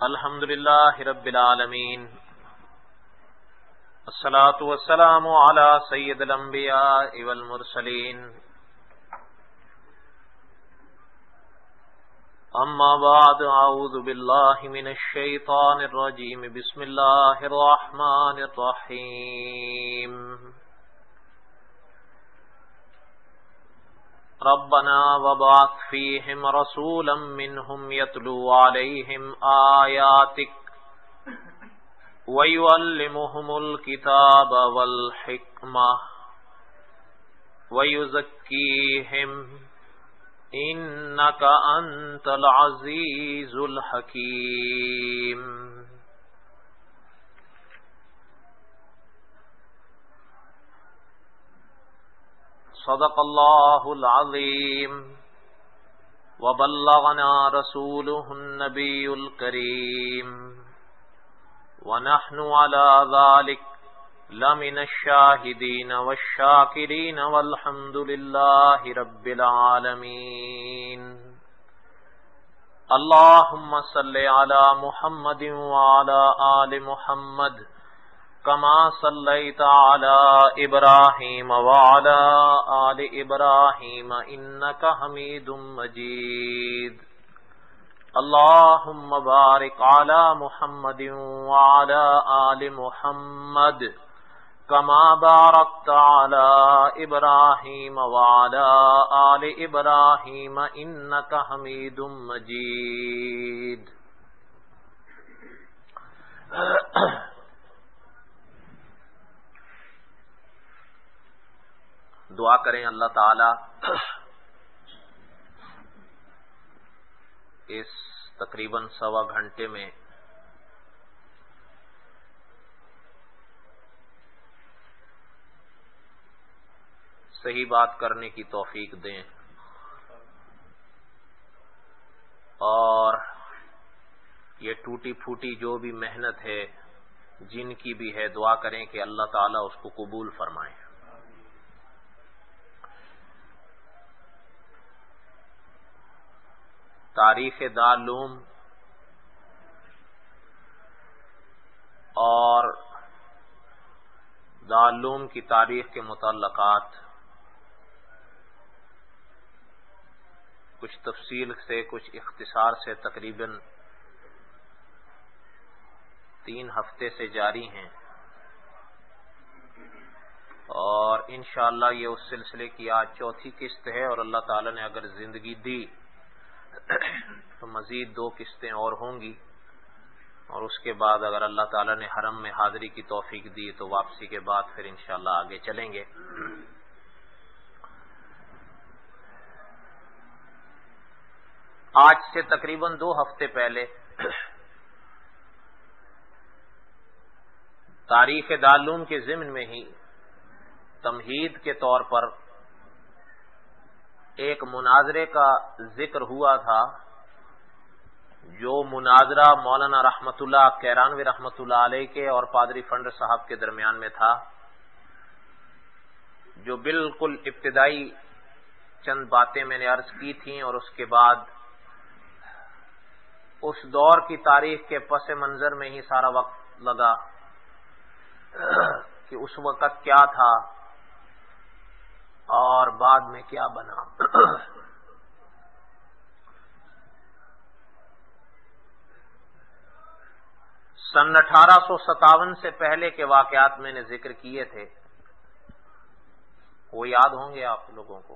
الحمد لله رب العالمين الصلاة والسلام على سيد الأنبياء والمرسلين أما بعد أعوذ بالله من الشيطان الرجيم بسم الله الرحمن الرحيم ربنا وابعث فيهم رسولا منهم يتلو عليهم آياتك ويعلمهم الكتاب والحكمة ويزكيهم إنك أنت العزيز الحكيم. صدق الله العظيم وبلغنا رسوله النبي الكريم ونحن على ذلك لمن الشاهدين والشاكرين والحمد لله رب العالمين. اللهم صل على محمد وعلى آل محمد كما صليت على إبراهيم وعلى آل إبراهيم إنك حميد مجيد. اللهم بارك على محمد وعلى آل محمد كما باركت على إبراهيم وعلى آل إبراهيم إنك حميد مجيد. دعا کریں اللہ تعالی اس تقریباً سوا گھنٹے میں صحیح بات کرنے کی توفیق دیں اور یہ ٹوٹی پھوٹی جو بھی محنت ہے جن کی بھی ہے دعا کریں کہ اللہ تعالیٰ اس کو قبول فرمائے. تاریخ دارالعلوم اور دارالعلوم کی تاریخ کے متعلقات کچھ تفصیل سے کچھ اختصار سے تقریباً 3 ہفتے سے جاری ہیں اور انشاءاللہ یہ اس سلسلے کی آج چوتھی قسط ہے اور اللہ تعالی نے اگر زندگی دی تو مزید 2 قسطیں اور ہوں گی اور اس کے بعد اگر اللہ تعالیٰ نے حرم میں حاضری کی توفیق دی تو واپسی کے بعد پھر انشاءاللہ آگے چلیں گے. آج سے تقریباً 2 ہفتے پہلے تاریخ دارالعلوم کے ضمن میں ہی تمہید کے طور پر ایک مناظرے کا ذکر ہوا تھا جو مناظرہ مولانا رحمت اللہ کیرانوی رحمت اللہ علیہ کے اور پادری فنڈر صاحب کے درمیان میں تھا، جو بالکل ابتدائی چند باتیں میں نے عرض کی تھیں اور اس کے بعد اس دور کی تاریخ کے پس منظر میں ہی سارا وقت لگا کہ اس وقت کیا تھا اور بعد میں کیا بنا. سن 1857 سے پہلے کے واقعات میں نے ذکر کیے تھے، وہ یاد ہوں گے آپ لوگوں کو،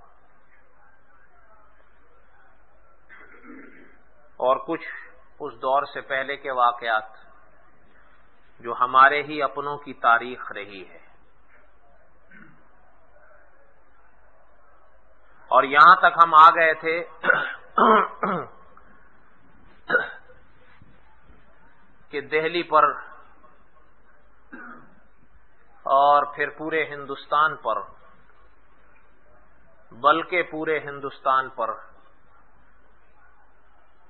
اور کچھ اس دور سے پہلے کے واقعات جو ہمارے ہی اپنوں کی تاریخ رہی ہے. اور یہاں تک ہم آ گئے تھے کہ دہلی پر اور پھر پورے ہندوستان پر، بلکہ پورے ہندوستان پر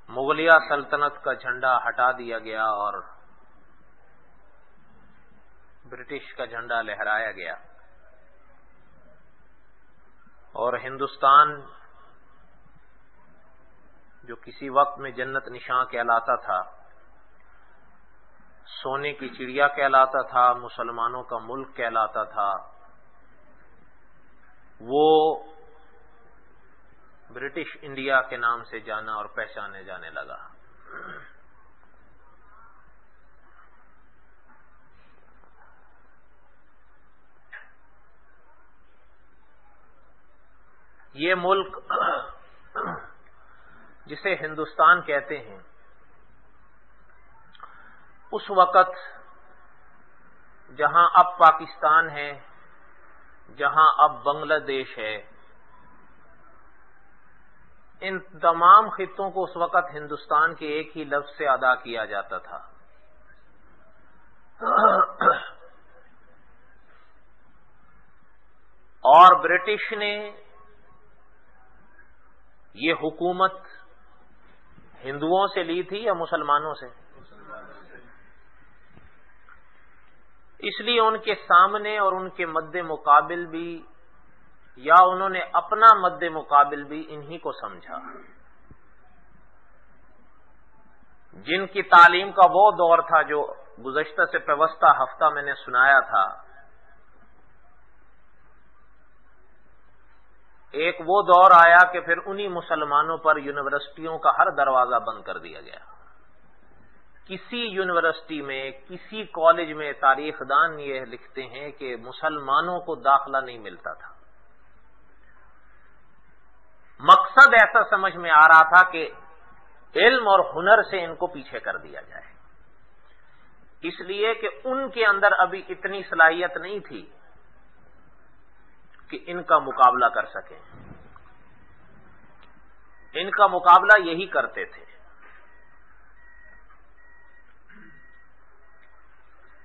مغلیہ سلطنت کا جھنڈا ہٹا دیا گیا اور برٹش کا جھنڈا لہرایا گیا. اور ہندوستان جو کسی وقت میں جنت نشاں کہلاتا تھا سونے کی چڑیا کہلاتا تھا، مسلمانوں کا ملک کہلاتا تھا، وہ برٹش انڈیا کے نام سے جانا اور پہچانے جانے لگا۔ یہ ملک جسے ہندوستان کہتے ہیں، اس وقت جہاں اب پاکستان ہے، جہاں اب بنگلہ دیش ہے، ان تمام خطوں کو اس وقت ہندوستان کے ایک ہی لفظ سے ادا کیا جاتا تھا۔ اور برٹش نے یہ حکومت ہندوؤں سے لی تھی یا مسلمانوں سے؟ اس لیے ان کے سامنے اور ان کے مد مقابل بھی، یا انہوں نے اپنا مد مقابل بھی انہی کو سمجھا، جن کی تعلیم کا وہ دور تھا جو گزشتہ سے پیوستہ ہفتہ میں نے سنایا تھا۔ ایک وہ دور آیا کہ پھر انہی مسلمانوں پر یونیورسٹیوں کا ہر دروازہ بند کر دیا گیا۔ کسی یونیورسٹی میں، کسی کالج میں تاریخ دان یہ لکھتے ہیں کہ مسلمانوں کو داخلہ نہیں ملتا تھا۔ مقصد ایسا سمجھ میں آ رہا تھا کہ علم اور ہنر سے ان کو پیچھے کر دیا جائے، اس لیے کہ ان کے اندر ابھی اتنی صلاحیت نہیں تھی کہ ان کا مقابلہ کر سکیں۔ ان کا مقابلہ یہی کرتے تھے۔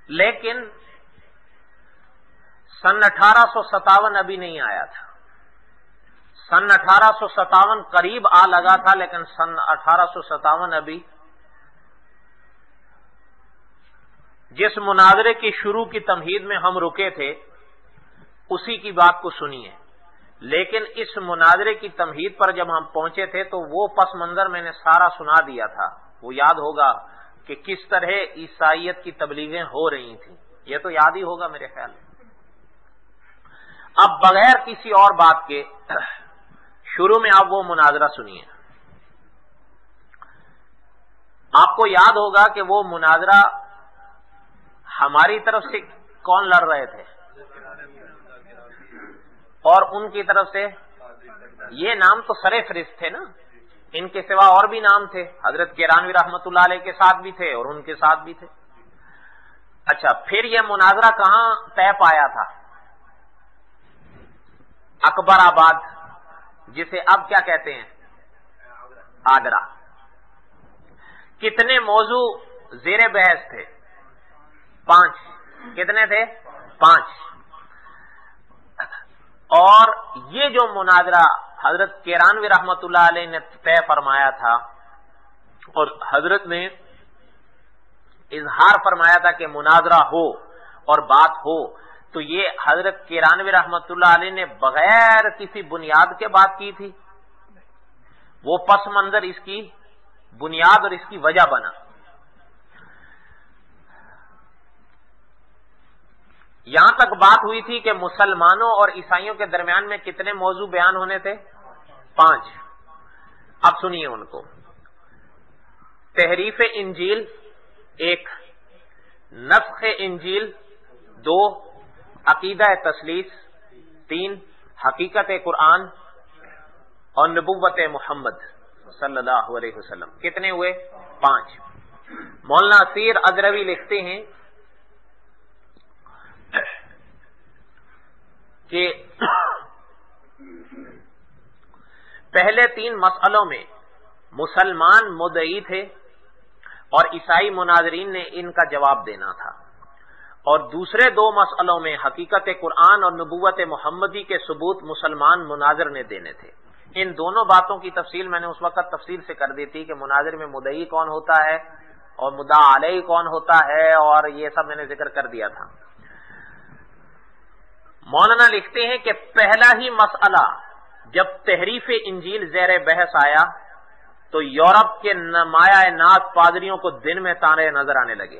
لیکن سن 1857 ابھی نہیں آیا تھا۔ سن 1857 قریب آ لگا تھا، لیکن سن 1857 ابھی جس مناظرے کی شروع کی تمہید میں ہم رکے تھے اسی کی بات کو سنیے۔ لیکن اس مناظرے کی تمہید پر جب ہم پہنچے تھے تو وہ پس منظر میں نے سارا سنا دیا تھا۔ وہ یاد ہوگا کہ کس طرح عیسائیت کی تبلیغیں ہو رہی تھیں، یہ تو یاد ہی ہوگا میرے خیال میں۔ اب بغیر کسی اور بات کے شروع میں آپ وہ مناظرہ سنیے۔ آپ کو یاد ہوگا کہ وہ مناظرہ ہماری طرف سے کون لڑ رہے تھے اور ان کی طرف سے؟ یہ نام تو سرے فہرست تھے نا، ان کے سوا اور بھی نام تھے، حضرت کیرانوی رحمت اللہ علیہ کے ساتھ بھی تھے اور ان کے ساتھ بھی تھے۔ اچھا، پھر یہ مناظرہ کہاں طے پایا تھا؟ اکبر آباد، جسے اب کیا کہتے ہیں؟ آگرہ۔ کتنے موضوع زیر بحث تھے؟ 5۔ کتنے تھے؟ 5۔ اور یہ جو مناظرہ حضرت کیرانوی رحمت اللہ علیہ نے طے فرمایا تھا اور حضرت نے اظہار فرمایا تھا کہ مناظرہ ہو اور بات ہو، تو یہ حضرت کیرانوی رحمت اللہ علیہ نے بغیر کسی بنیاد کے بات کی تھی۔ وہ پس منظر اس کی بنیاد اور اس کی وجہ بنا۔ یہاں تک بات ہوئی تھی کہ مسلمانوں اور عیسائیوں کے درمیان میں کتنے موضوع بیان ہونے تھے؟ 5۔ اب سنیے ان کو۔ تحریف انجیل 1، نسخ انجیل 2، عقیدہ تثلیث 3، حقیقت قرآن اور نبوت محمد صلی اللہ علیہ وسلم۔ کتنے ہوئے؟ 5۔ مولانا اسیر ادروی لکھتے ہیں کہ پہلے 3 مسئلوں میں مسلمان مدعی تھے اور عیسائی مناظرین نے ان کا جواب دینا تھا، اور دوسرے 2 مسئلوں میں حقیقت قرآن اور نبوت محمدی کے ثبوت مسلمان مناظر نے دینے تھے۔ ان دونوں باتوں کی تفصیل میں نے اس وقت تفصیل سے کر دی تھی کہ مناظر میں مدعی کون ہوتا ہے اور مدعا علیہ کون ہوتا ہے، اور یہ سب میں نے ذکر کر دیا تھا۔ مولانا لکھتے ہیں کہ پہلا ہی مسئلہ جب تحریف انجیل زیر بحث آیا تو یورپ کے نمایاں ناز پادریوں کو دن میں تارے نظر آنے لگے۔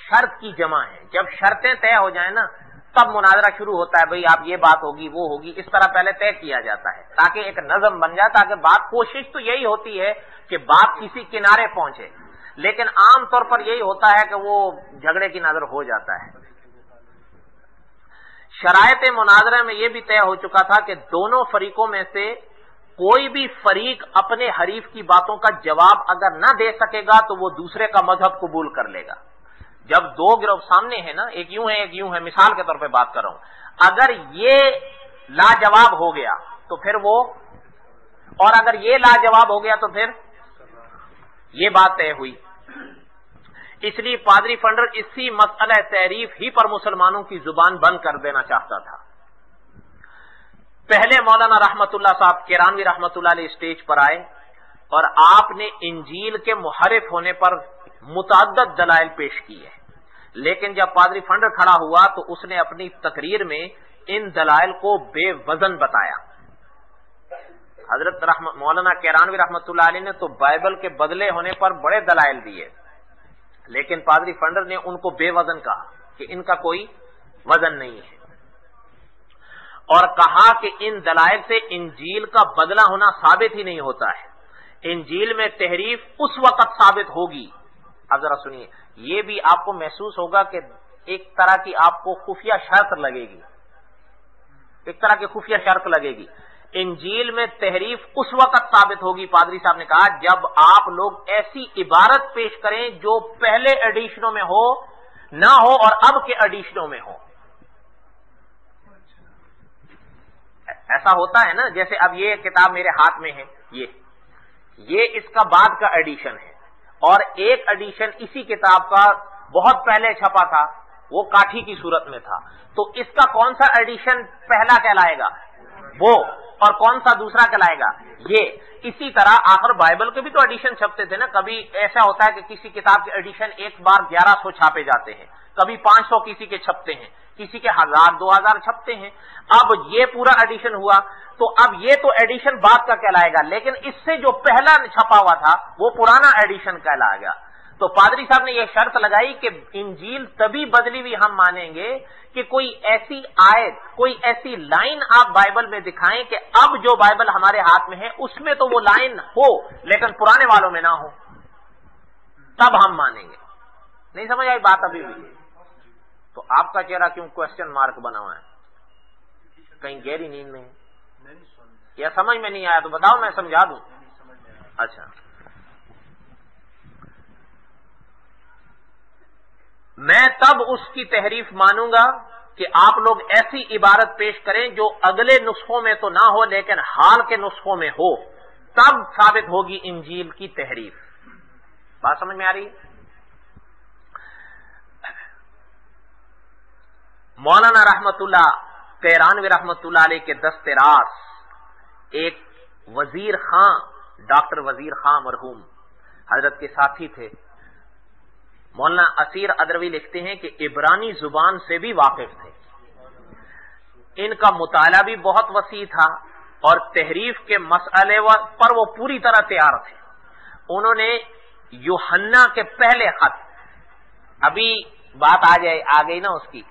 شرط کی جمع ہے. جب شرطیں طے ہو جائیں نا تب مناظرہ شروع ہوتا ہے. بھئی آپ یہ بات ہوگی وہ ہوگی، اس طرح پہلے طے کیا جاتا ہے تاکہ ایک نظم بن جائے، تاکہ بات، کوشش تو یہی ہوتی ہے کہ بات کسی کنارے پہنچے، لیکن عام طور پر یہی ہوتا ہے کہ وہ جھگڑے کی نظر ہو جاتا ہے. شرائط مناظرہ میں یہ بھی طے ہو چکا تھا کہ دونوں فریقوں میں سے کوئی بھی فریق اپنے حریف کی باتوں کا جواب اگر نہ دے سکے گا تو وہ دوسرے کا مذہب قبول کر لے گا. جب دو گروہ سامنے ہیں نا، ایک یوں ہے ایک یوں ہے، مثال کے طور پہ بات کر رہا ہوں، اگر یہ لاجواب ہو گیا تو پھر وہ، اور اگر یہ لاجواب ہو گیا تو پھر یہ بات طے ہوئی. اس لیے پادری فنڈر اسی مسئلہ تحریف ہی پر مسلمانوں کی زبان بند کر دینا چاہتا تھا. پہلے مولانا رحمت اللہ صاحب کیرانوی رحمت اللہ علیہ اسٹیج پر آئے اور آپ نے انجیل کے محرف ہونے پر متعدد دلائل پیش کیے، لیکن جب پادری فنڈر کھڑا ہوا تو اس نے اپنی تقریر میں ان دلائل کو بے وزن بتایا. حضرت مولانا کیرانوی رحمت اللہ علیہ نے تو بائبل کے بدلے ہونے پر بڑے دلائل دیے، لیکن پادری فنڈر نے ان کو بے وزن کہا کہ ان کا کوئی وزن نہیں ہے، اور کہا کہ ان دلائل سے انجیل کا بدلہ ہونا ثابت ہی نہیں ہوتا ہے. انجیل میں تحریف اس وقت ثابت ہوگی. اب ذرا سنیے، یہ بھی آپ کو محسوس ہوگا کہ ایک طرح کی آپ کو خفیہ شرط لگے گی، ایک طرح کی خفیہ شرط لگے گی. انجیل میں تحریف اس وقت ثابت ہوگی، پادری صاحب نے کہا، جب آپ لوگ ایسی عبارت پیش کریں جو پہلے ایڈیشنوں میں ہو نہ ہو اور اب کے ایڈیشنوں میں ہو. ایسا ہوتا ہے نا، جیسے اب یہ کتاب میرے ہاتھ میں ہے، یہ اس کا بعد کا ایڈیشن ہے، اور ایک ایڈیشن اسی کتاب کا بہت پہلے چھپا تھا، وہ کاٹھی کی صورت میں تھا. تو اس کا کون سا ایڈیشن پہلا کہلائے گا؟ وہ. اور کون سا دوسرا کہلائے گا؟ یہ. اسی طرح آخر بائبل کے بھی تو ایڈیشن چھپتے تھے نا. کبھی ایسا ہوتا ہے کہ کسی کتاب کے ایڈیشن ایک بار 1100 چھاپے جاتے ہیں، کبھی 500 کسی کے چھپتے ہیں، کسی کے 1000 2000 چھپتے ہیں. اب یہ پورا ایڈیشن ہوا تو اب یہ تو ایڈیشن بعد کا کہلائے گا، لیکن اس سے جو پہلا چھپا ہوا تھا وہ پرانا ایڈیشن کہلائے گا. تو پادری صاحب نے یہ شرط لگائی کہ انجیل تبھی بدلی ہوئی ہم مانیں گے کہ کوئی ایسی آیت، کوئی ایسی لائن آپ بائبل میں دکھائیں کہ اب جو بائبل ہمارے ہاتھ میں ہے اس میں تو وہ لائن ہو لیکن پرانے والوں میں نہ ہو، تب ہم مانیں گے. نہیں سمجھ آئی بات ابھی بھی؟ تو آپ کا چہرہ کیوں کوشچن مارک بنا ہوا ہے؟ کہیں گہری نیند میں ہے یا سمجھ میں نہیں آیا تو بتاؤ، میں سمجھا دوں. اچھا، میں تب اس کی تحریف مانوں گا کہ آپ لوگ ایسی عبارت پیش کریں جو اگلے نسخوں میں تو نہ ہو لیکن حال کے نسخوں میں ہو، تب ثابت ہوگی انجیل کی تحریف. بات سمجھ میں آ رہی ہے؟ مولانا رحمت اللہ کیرانوی رحمت اللہ علیہ کے دست راست ایک وزیر خان، ڈاکٹر وزیر خان مرحوم حضرت کے ساتھی تھے. مولانا اسیر ادروی لکھتے ہیں کہ عبرانی زبان سے بھی واقف تھے، ان کا مطالعہ بھی بہت وسیع تھا اور تحریف کے مسئلے پر وہ پوری طرح تیار تھے. انہوں نے یوحنا کے پہلے خط، ابھی بات آ گئی نا اس کی،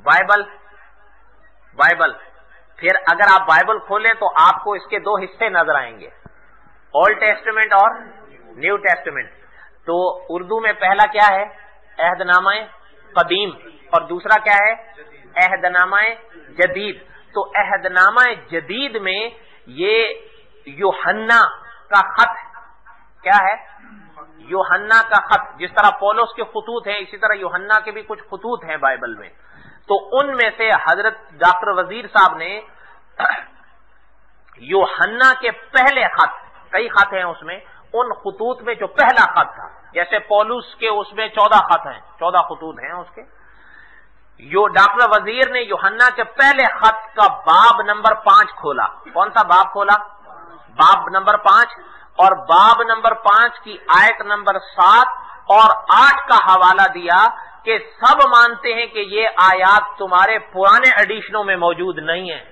بائبل، پھر اگر آپ بائبل کھولیں تو آپ کو اس کے دو حصے نظر آئیں گے، اولڈ ٹیسٹمنٹ اور نیو ٹیسٹمنٹ. تو اردو میں پہلا کیا ہے؟ عہد نامہ قدیم، اور دوسرا کیا ہے؟ عہد نامہ جدید. تو عہد نامہ جدید میں یہ یوحنا کا خط کیا ہے؟ یوحنا کا خط. جس طرح پولس کے خطوط ہیں اسی طرح یوحنا کے بھی کچھ خطوط ہیں بائبل میں. تو ان میں سے حضرت ڈاکٹر وزیر صاحب نے یوحنا کے پہلے خط، کئی خط ہیں اس میں، ان خطوط میں جو پہلا خط تھا، جیسے پولس کے اس میں 14 خط ہیں، 14 خطوط ہیں اس کے، ڈاکٹر وزیر نے یوحنا کے پہلے خط کا باب نمبر 5 کھولا. کون سا باب کھولا؟ باب نمبر 5، اور باب نمبر 5 کی آیت نمبر 7 اور 8 کا حوالہ دیا کہ سب مانتے ہیں کہ یہ آیات تمہارے پرانے ایڈیشنوں میں موجود نہیں ہیں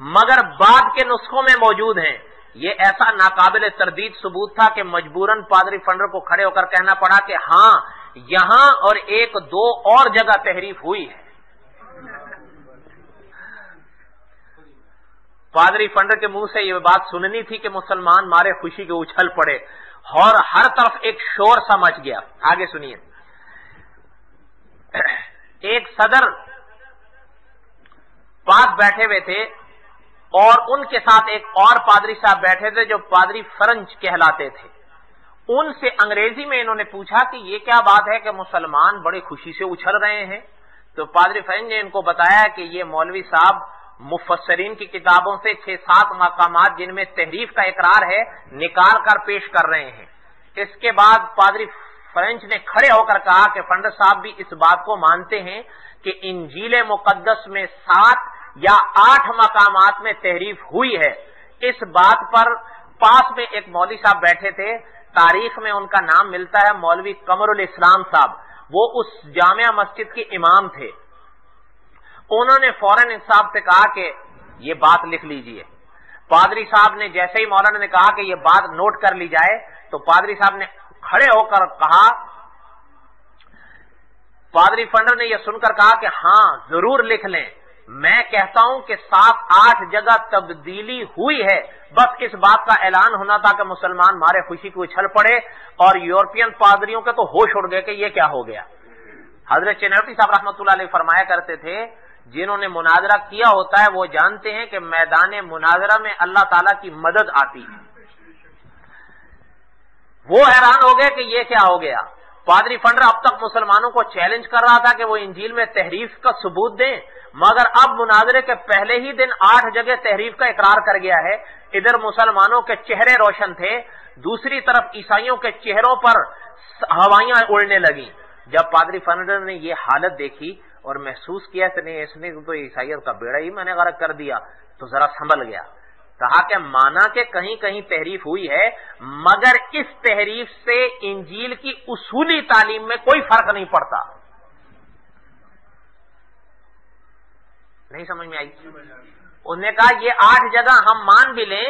مگر بعد کے نسخوں میں موجود ہیں. یہ ایسا ناقابل تردید ثبوت تھا کہ مجبوراً پادری فنڈر کو کھڑے ہو کر کہنا پڑا کہ ہاں یہاں اور ایک دو اور جگہ تحریف ہوئی ہے۔ پادری فنڈر کے منہ سے یہ بات سننی تھی کہ مسلمان مارے خوشی کے اچھل پڑے اور ہر طرف ایک شور سا مچ گیا۔ آگے سنیے، ایک صدر پاس بیٹھے ہوئے تھے اور ان کے ساتھ ایک اور پادری صاحب بیٹھے تھے جو پادری فرنج کہلاتے تھے۔ ان سے انگریزی میں انہوں نے پوچھا کہ یہ کیا بات ہے کہ مسلمان بڑی خوشی سے اچھل رہے ہیں؟ تو پادری فرنج نے ان کو بتایا کہ یہ مولوی صاحب مفسرین کی کتابوں سے 6-7 مقامات جن میں تحریف کا اقرار ہے نکال کر پیش کر رہے ہیں۔ اس کے بعد پادری فرنچ نے کھڑے ہو کر کہا کہ فنڈر صاحب بھی اس بات کو مانتے ہیں کہ انجیل مقدس میں 7 یا 8 مقامات میں تحریف ہوئی ہے۔ اس بات پر پاس میں ایک مولوی صاحب بیٹھے تھے، تاریخ میں ان کا نام ملتا ہے مولوی قمر الاسلام صاحب، وہ اس جامع مسجد کے امام تھے۔ انہوں نے فوراً ان صاحب سے کہا کہ یہ بات لکھ لیجئے۔ پادری صاحب نے جیسے ہی مولانا نے کہا کہ یہ بات نوٹ کر لی جائے تو پادری صاحب نے کھڑے ہو کر کہا، پادری فنڈر نے یہ سن کر کہا کہ ہاں ضرور لکھ لیں، میں کہتا ہوں کہ 7-8 جگہ تبدیلی ہوئی ہے، بس اس بات کا اعلان ہونا تھا کہ مسلمان مارے خوشی کو اچھل پڑے اور یورپین پادریوں کے تو ہوش اڑ گئے کہ یہ کیا ہو گیا۔ حضرت چنوتی صاحب رحمۃ اللہ علیہ فرمایا کرتے تھے جنہوں نے مناظرہ کیا ہوتا ہے وہ جانتے ہیں کہ میدان مناظرہ میں اللہ تعالیٰ کی مدد آتی ہے۔ وہ حیران ہو گئے کہ یہ کیا ہو گیا۔ پادری فنڈر اب تک مسلمانوں کو چیلنج کر رہا تھا کہ وہ انجیل میں تحریف کا ثبوت دیں، مگر اب مناظرے کے پہلے ہی دن 8 جگہ تحریف کا اقرار کر گیا ہے۔ ادھر مسلمانوں کے چہرے روشن تھے، دوسری طرف عیسائیوں کے چہروں پر ہوائیاں اڑنے لگیں۔ جب پادری فنڈر نے یہ حالت دیکھی اور محسوس کیا کہ نہیں اس نے تو عیسائیت کا بیڑا ہی میں نے غرق کر دیا، تو ذرا سنبھل گیا، کہا کہ مانا کہ کہیں کہیں تحریف ہوئی ہے، مگر اس تحریف سے انجیل کی اصولی تعلیم میں کوئی فرق نہیں پڑتا۔ نہیں سمجھ میں آئی؟ انہوں نے کہا یہ 8 جگہ ہم مان بھی لیں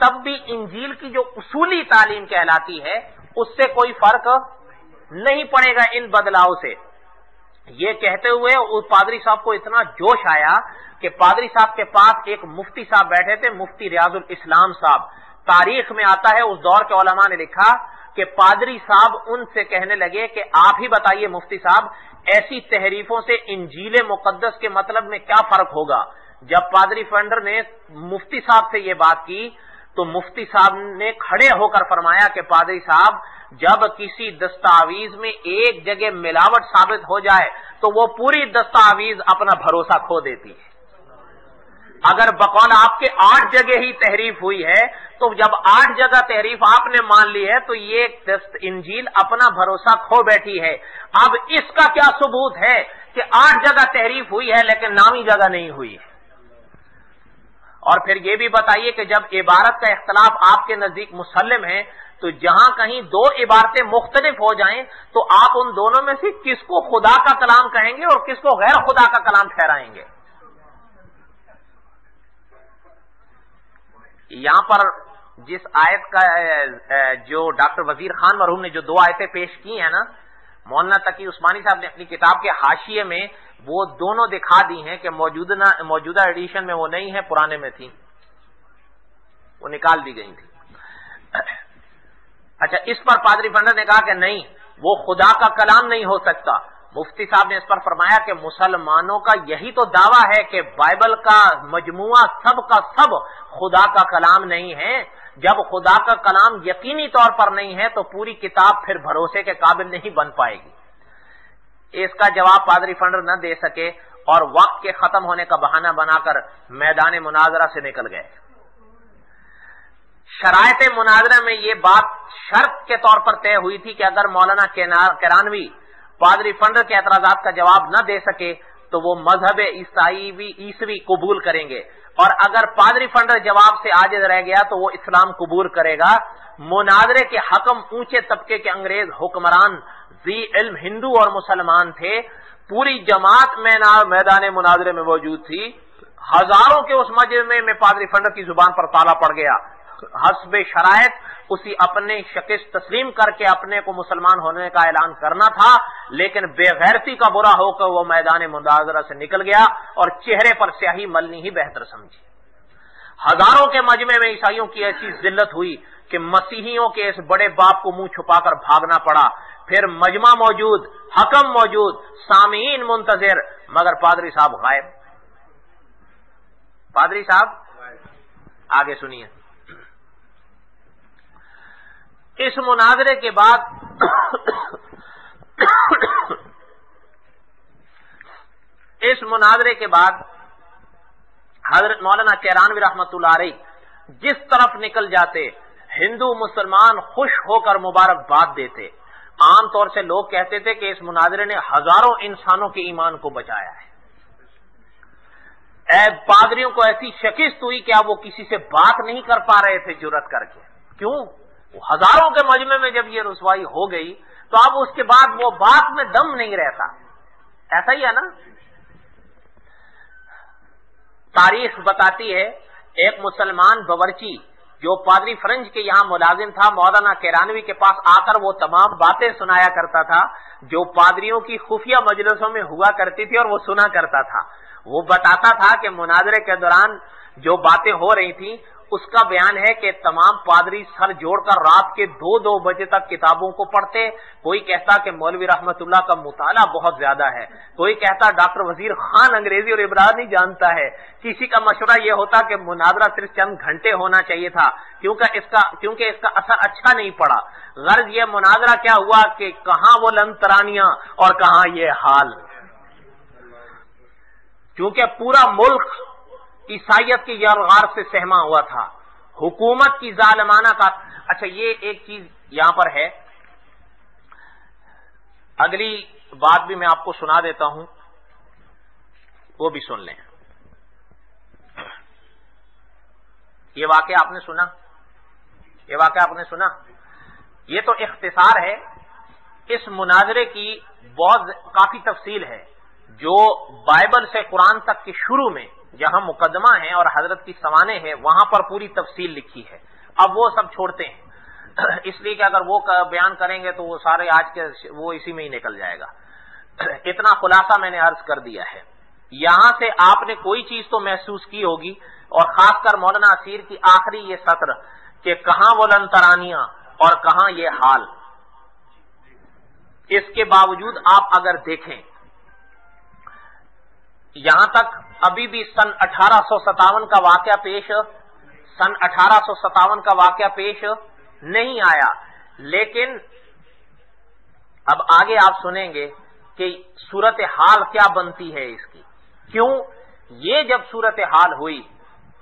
تب بھی انجیل کی جو اصولی تعلیم کہلاتی ہے اس سے کوئی فرق نہیں پڑے گا ان بدلاؤ سے۔ یہ کہتے ہوئے اس پادری صاحب کو اتنا جوش آیا کہ پادری صاحب کے پاس ایک مفتی صاحب بیٹھے تھے، مفتی ریاض الاسلام صاحب۔ تاریخ میں آتا ہے اس دور کے علماء نے لکھا کہ پادری صاحب ان سے کہنے لگے کہ آپ ہی بتائیے مفتی صاحب ایسی تحریفوں سے انجیل مقدس کے مطلب میں کیا فرق ہوگا۔ جب پادری فنڈر نے مفتی صاحب سے یہ بات کی تو مفتی صاحب نے کھڑے ہو کر فرمایا کہ پادری صاحب جب کسی دستاویز میں ایک جگہ ملاوٹ ثابت ہو جائے تو وہ پوری دستاویز اپنا بھروسہ کھو دیتی ہے۔ اگر بقول آپ کے 8 جگہ ہی تحریف ہوئی ہے تو جب 8 جگہ تحریف آپ نے مان لی ہے تو یہ انجیل اپنا بھروسہ کھو بیٹھی ہے۔ اب اس کا کیا ثبوت ہے کہ 8 جگہ تحریف ہوئی ہے لیکن نامی جگہ نہیں ہوئی ہے؟ اور پھر یہ بھی بتائیے کہ جب عبارت کا اختلاف آپ کے نزدیک مسلم ہے تو جہاں کہیں 2 عبارتیں مختلف ہو جائیں تو آپ ان دونوں میں سے کس کو خدا کا کلام کہیں گے اور کس کو غیر خدا کا کلام ٹھہرائیں گے؟ یہاں پر جس آیت کا جو ڈاکٹر وزیر خان مرحوم نے جو 2 آیتیں پیش کی ہیں نا، مولانا تقی عثمانی صاحب نے اپنی کتاب کے حاشیے میں وہ دونوں دکھا دی ہیں کہ موجودہ ایڈیشن میں وہ نہیں ہے، پرانے میں تھی، وہ نکال دی گئی تھی۔ اچھا، اس پر پادری فنڈر نے کہا کہ نہیں، وہ خدا کا کلام نہیں ہو سکتا۔ مفتی صاحب نے اس پر فرمایا کہ مسلمانوں کا یہی تو دعویٰ ہے کہ بائبل کا مجموعہ سب کا سب خدا کا کلام نہیں ہے۔ جب خدا کا کلام یقینی طور پر نہیں ہے تو پوری کتاب پھر بھروسے کے قابل نہیں بن پائے گی۔ اس کا جواب پادری فنڈر نہ دے سکے اور وقت کے ختم ہونے کا بہانہ بنا کر میدان مناظرہ سے نکل گئے۔ شرائط مناظرہ میں یہ بات شرط کے طور پر طے ہوئی تھی کہ اگر مولانا کرانوی پادری فنڈر کے اعتراضات کا جواب نہ دے سکے تو وہ مذہب عیسوی قبول کریں گے، اور اگر پادری فنڈر جواب سے عاجز رہ گیا تو وہ اسلام قبول کرے گا۔ مناظرے کے حکم اونچے طبقے کے انگریز حکمران ذی علم ہندو اور مسلمان تھے۔ پوری جماعت میں میدان مناظرے میں موجود تھی۔ ہزاروں کے اس مجمع میں پادری فنڈر کی زبان پر تالا پڑ گیا، حسب شرائط اسی اپنے شکست تسلیم کر کے اپنے کو مسلمان ہونے کا اعلان کرنا تھا، لیکن بے غیرتی کا برا ہو کر وہ میدان مناظرہ سے نکل گیا اور چہرے پر سیاہی ملنی ہی بہتر سمجھی۔ ہزاروں کے مجمع میں عیسائیوں کی ایسی ذلت ہوئی کہ مسیحیوں کے اس بڑے باپ کو منہ چھپا کر بھاگنا پڑا۔ پھر مجمع موجود، حکم موجود، سامعین منتظر، مگر پادری صاحب غائب۔ پادری صاحب آگے سنیے۔ اس مناظرے کے بعد حضرت مولانا کیرانوی رحمت اللہ علیہ جس طرف نکل جاتے ہندو مسلمان خوش ہو کر مبارکباد دیتے۔ عام طور سے لوگ کہتے تھے کہ اس مناظرے نے ہزاروں انسانوں کے ایمان کو بچایا ہے۔ پادریوں کو ایسی شکست ہوئی کہ اب وہ کسی سے بات نہیں کر پا رہے تھے جرأت کر کے۔ کیوں؟ ہزاروں کے مجمع میں جب یہ رسوائی ہو گئی تو اب اس کے بعد وہ بات میں دم نہیں رہتا۔ ایسا ہی ہے نا؟ تاریخ بتاتی ہے ایک مسلمان باورچی جو پادری فرنج کے یہاں ملازم تھا، مولانا کیرانوی کے پاس آ کر وہ تمام باتیں سنایا کرتا تھا جو پادریوں کی خفیہ مجلسوں میں ہوا کرتی تھی، اور وہ سنا کرتا تھا۔ وہ بتاتا تھا کہ مناظرے کے دوران جو باتیں ہو رہی تھیں اس کا بیان ہے کہ تمام پادری سر جوڑ کر رات کے 2-2 بجے تک کتابوں کو پڑھتے۔ کوئی کہتا کہ مولوی رحمت اللہ کا مطالعہ بہت زیادہ ہے، کوئی کہتا ڈاکٹر وزیر خان انگریزی اور عبرانی جانتا ہے، کسی کا مشورہ یہ ہوتا کہ مناظرہ صرف چند گھنٹے ہونا چاہیے تھا کیونکہ اس کا اثر اچھا نہیں پڑا۔ غرض یہ مناظرہ کیا ہوا کہ کہاں وہ لنترانیاں اور کہاں یہ حال، کیونکہ پورا ملک عیسائیت کی یرغار سے سہما ہوا تھا، حکومت کی ظالمانہ کا۔ اچھا یہ ایک چیز یہاں پر ہے، اگلی بات بھی میں آپ کو سنا دیتا ہوں، وہ بھی سن لیں۔ یہ واقعہ آپ نے سنا؟ یہ تو اختصار ہے، اس مناظرے کی کافی تفصیل ہے جو بائبل سے قرآن تک کے شروع میں جہاں مقدمہ ہے اور حضرت کی سوانح ہے وہاں پر پوری تفصیل لکھی ہے۔ اب وہ سب چھوڑتے ہیں اس لیے کہ اگر وہ بیان کریں گے تو وہ سارے آج کے وہ اسی میں ہی نکل جائے گا۔ اتنا خلاصہ میں نے عرض کر دیا ہے۔ یہاں سے آپ نے کوئی چیز تو محسوس کی ہوگی، اور خاص کر مولانا اسیر کی آخری یہ سطر کہ کہاں وہ لنترانیاں اور کہاں یہ حال، اس کے باوجود آپ اگر دیکھیں یہاں تک ابھی بھی سن 1857 کا واقعہ پیش نہیں آیا، لیکن اب آگے آپ سنیں گے کہ صورتحال کیا بنتی ہے اس کی۔ کیوں؟ یہ جب صورتحال ہوئی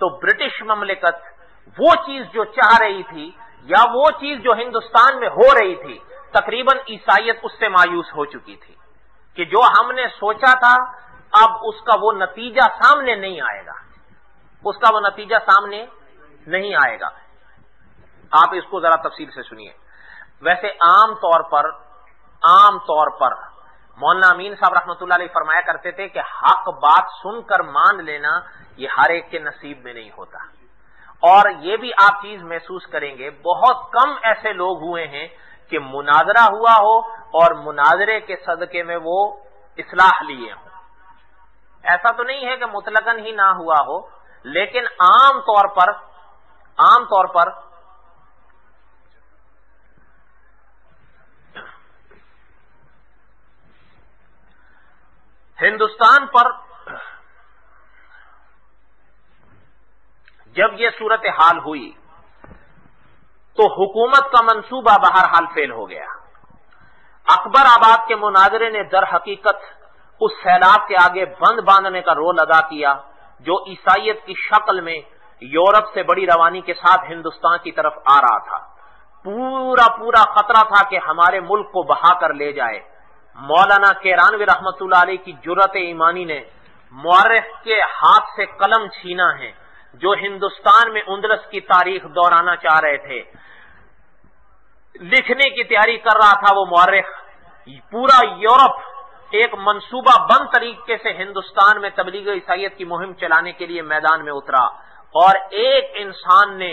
تو برٹش مملکت وہ چیز جو چاہ رہی تھی یا وہ چیز جو ہندوستان میں ہو رہی تھی، تقریباً عیسائیت اس سے مایوس ہو چکی تھی کہ جو ہم نے سوچا تھا اب اس کا وہ نتیجہ سامنے نہیں آئے گا۔ آپ اس کو ذرا تفصیل سے سنیے۔ ویسے عام طور پر مولانا امین صاحب رحمۃ اللہ علیہ فرمایا کرتے تھے کہ حق بات سن کر مان لینا یہ ہر ایک کے نصیب میں نہیں ہوتا، اور یہ بھی آپ چیز محسوس کریں گے بہت کم ایسے لوگ ہوئے ہیں کہ مناظرہ ہوا ہو اور مناظرے کے صدقے میں وہ اصلاح لیے ہوں۔ ایسا تو نہیں ہے کہ مطلقاً ہی نہ ہوا ہو، لیکن عام طور پر ہندوستان پر جب یہ صورتحال ہوئی تو حکومت کا منصوبہ بہرحال فیل ہو گیا۔ اکبر آباد کے مناظرے نے در حقیقت اس سیلاب کے آگے بند باندھنے کا رول ادا کیا جو عیسائیت کی شکل میں یورپ سے بڑی روانی کے ساتھ ہندوستان کی طرف آ رہا تھا۔ پورا خطرہ تھا کہ ہمارے ملک کو بہا کر لے جائے۔ مولانا کیرانوی رحمت اللہ علیہ کی جرأت ایمانی نے مورخ کے ہاتھ سے قلم چھینا ہے جو ہندوستان میں اندلس کی تاریخ دہرانا چاہ رہے تھے، لکھنے کی تیاری کر رہا تھا وہ مورخ۔ پورا یورپ ایک منصوبہ بند طریقے سے ہندوستان میں تبلیغ عیسائیت کی مہم چلانے کے لیے میدان میں اترا، اور ایک انسان نے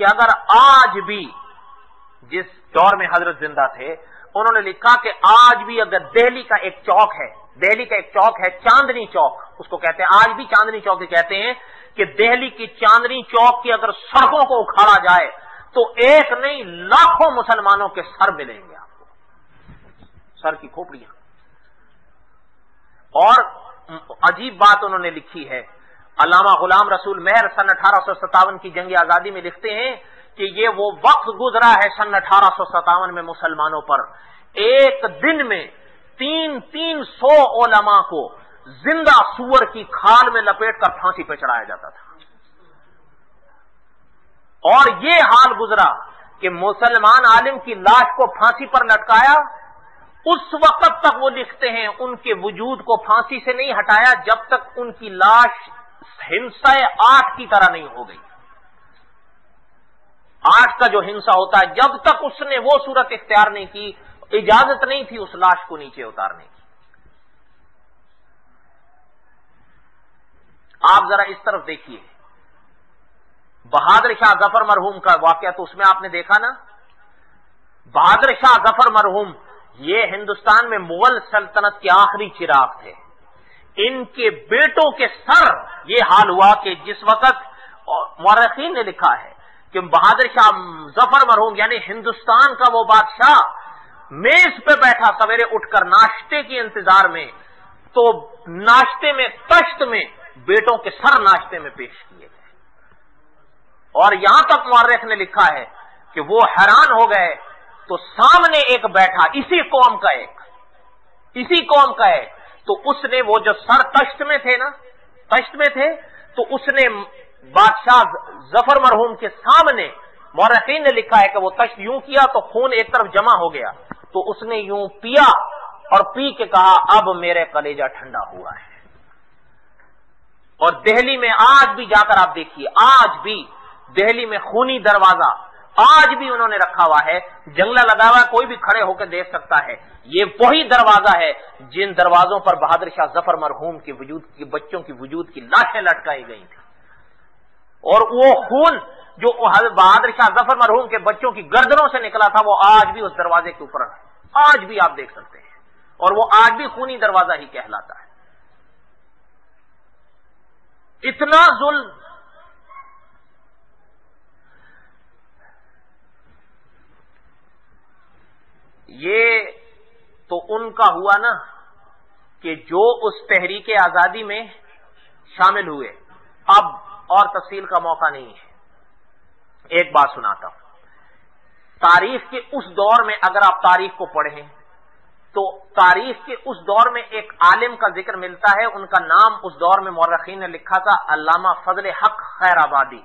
کہ اگر آج بھی، جس دور میں حضرت زندہ تھے، انہوں نے لکھا کہ آج بھی اگر دہلی کا ایک چوک ہے چاندنی چوک، اس کو کہتے ہیں آج بھی چاندنی چوک کہتے ہیں، کہ دہلی کی چاندنی چوک کی اگر سڑکوں کو اکھاڑا جائے تو ایک نہیں لاکھوں مسلمانوں کے سر ملیں گے آپ کو، سر کی کھوپڑیاں۔ اور عجیب بات انہوں نے لکھی ہے، علامہ غلام رسول مہر سن 1857 کی جنگ آزادی میں لکھتے ہیں کہ یہ وہ وقت گزرا ہے سن 1857 میں مسلمانوں پر، ایک دن میں 300 علماء کو زندہ سور کی کھال میں لپیٹ کر پھانسی پہ چڑھایا جاتا تھا۔ اور یہ حال گزرا کہ مسلمان عالم کی لاش کو پھانسی پر لٹکایا، اس وقت تک وہ لکھتے ہیں ان کے وجود کو پھانسی سے نہیں ہٹایا جب تک ان کی لاش ہنسا 8 کی طرح نہیں ہو گئی۔ 8 کا جو ہنسا ہوتا ہے، جب تک اس نے وہ صورت اختیار نہیں کی، اجازت نہیں تھی اس لاش کو نیچے اتارنے کی۔ آپ ذرا اس طرف دیکھیے، بہادر شاہ ظفر مرحوم کا واقعہ تو اس میں آپ نے دیکھا نا، بہادر شاہ ظفر مرحوم یہ ہندوستان میں مغل سلطنت کے آخری چراغ تھے۔ ان کے بیٹوں کے سر یہ حال ہوا کہ جس وقت مورخین نے لکھا ہے کہ بہادر شاہ ظفر مرحوم یعنی ہندوستان کا وہ بادشاہ میز پہ بیٹھا سویرے اٹھ کر ناشتے کے انتظار میں، تو ناشتے میں تشت میں بیٹوں کے سر ناشتے میں پیش کیے گئے، اور یہاں تک مورخ نے لکھا ہے کہ وہ حیران ہو گئے، تو سامنے ایک بیٹھا اسی قوم کا ہے، تو اس نے وہ جو سر تشت میں تھے تو اس نے بادشاہ ظفر مرحوم کے سامنے، مورخین نے لکھا ہے کہ وہ تشت یوں کیا تو خون ایک طرف جمع ہو گیا، تو اس نے یوں پیا اور پی کے کہا اب میرے کلیجہ ٹھنڈا ہوا ہے۔ اور دہلی میں آج بھی جا کر آپ دیکھیے، آج بھی دہلی میں خونی دروازہ آج بھی انہوں نے رکھا ہوا ہے، جنگلہ لگا ہوا ہے، کوئی بھی کھڑے ہو کے دیکھ سکتا ہے، یہ وہی دروازہ ہے جن دروازوں پر بہادر شاہ ظفر مرحوم کے بچوں کی وجود کی لاشیں لٹکائی گئی تھی، اور وہ خون جو بہادر شاہ ظفر مرحوم کے بچوں کی گردنوں سے نکلا تھا وہ آج بھی اس دروازے کے اوپر ہے، آج بھی آپ دیکھ سکتے ہیں، اور وہ آج بھی خونی دروازہ ہی کہلاتا ہے۔ اتنا ظلم، یہ تو ان کا ہوا نا کہ جو اس تحریک آزادی میں شامل ہوئے، اب اور تفصیل کا موقع نہیں ہے۔ ایک بات سناتا ہوں، تاریخ کے اس دور میں اگر آپ تاریخ کو پڑھیں تو تاریخ کے اس دور میں ایک عالم کا ذکر ملتا ہے، ان کا نام اس دور میں مورخین نے لکھا تھا علامہ فضل حق خیر آبادی،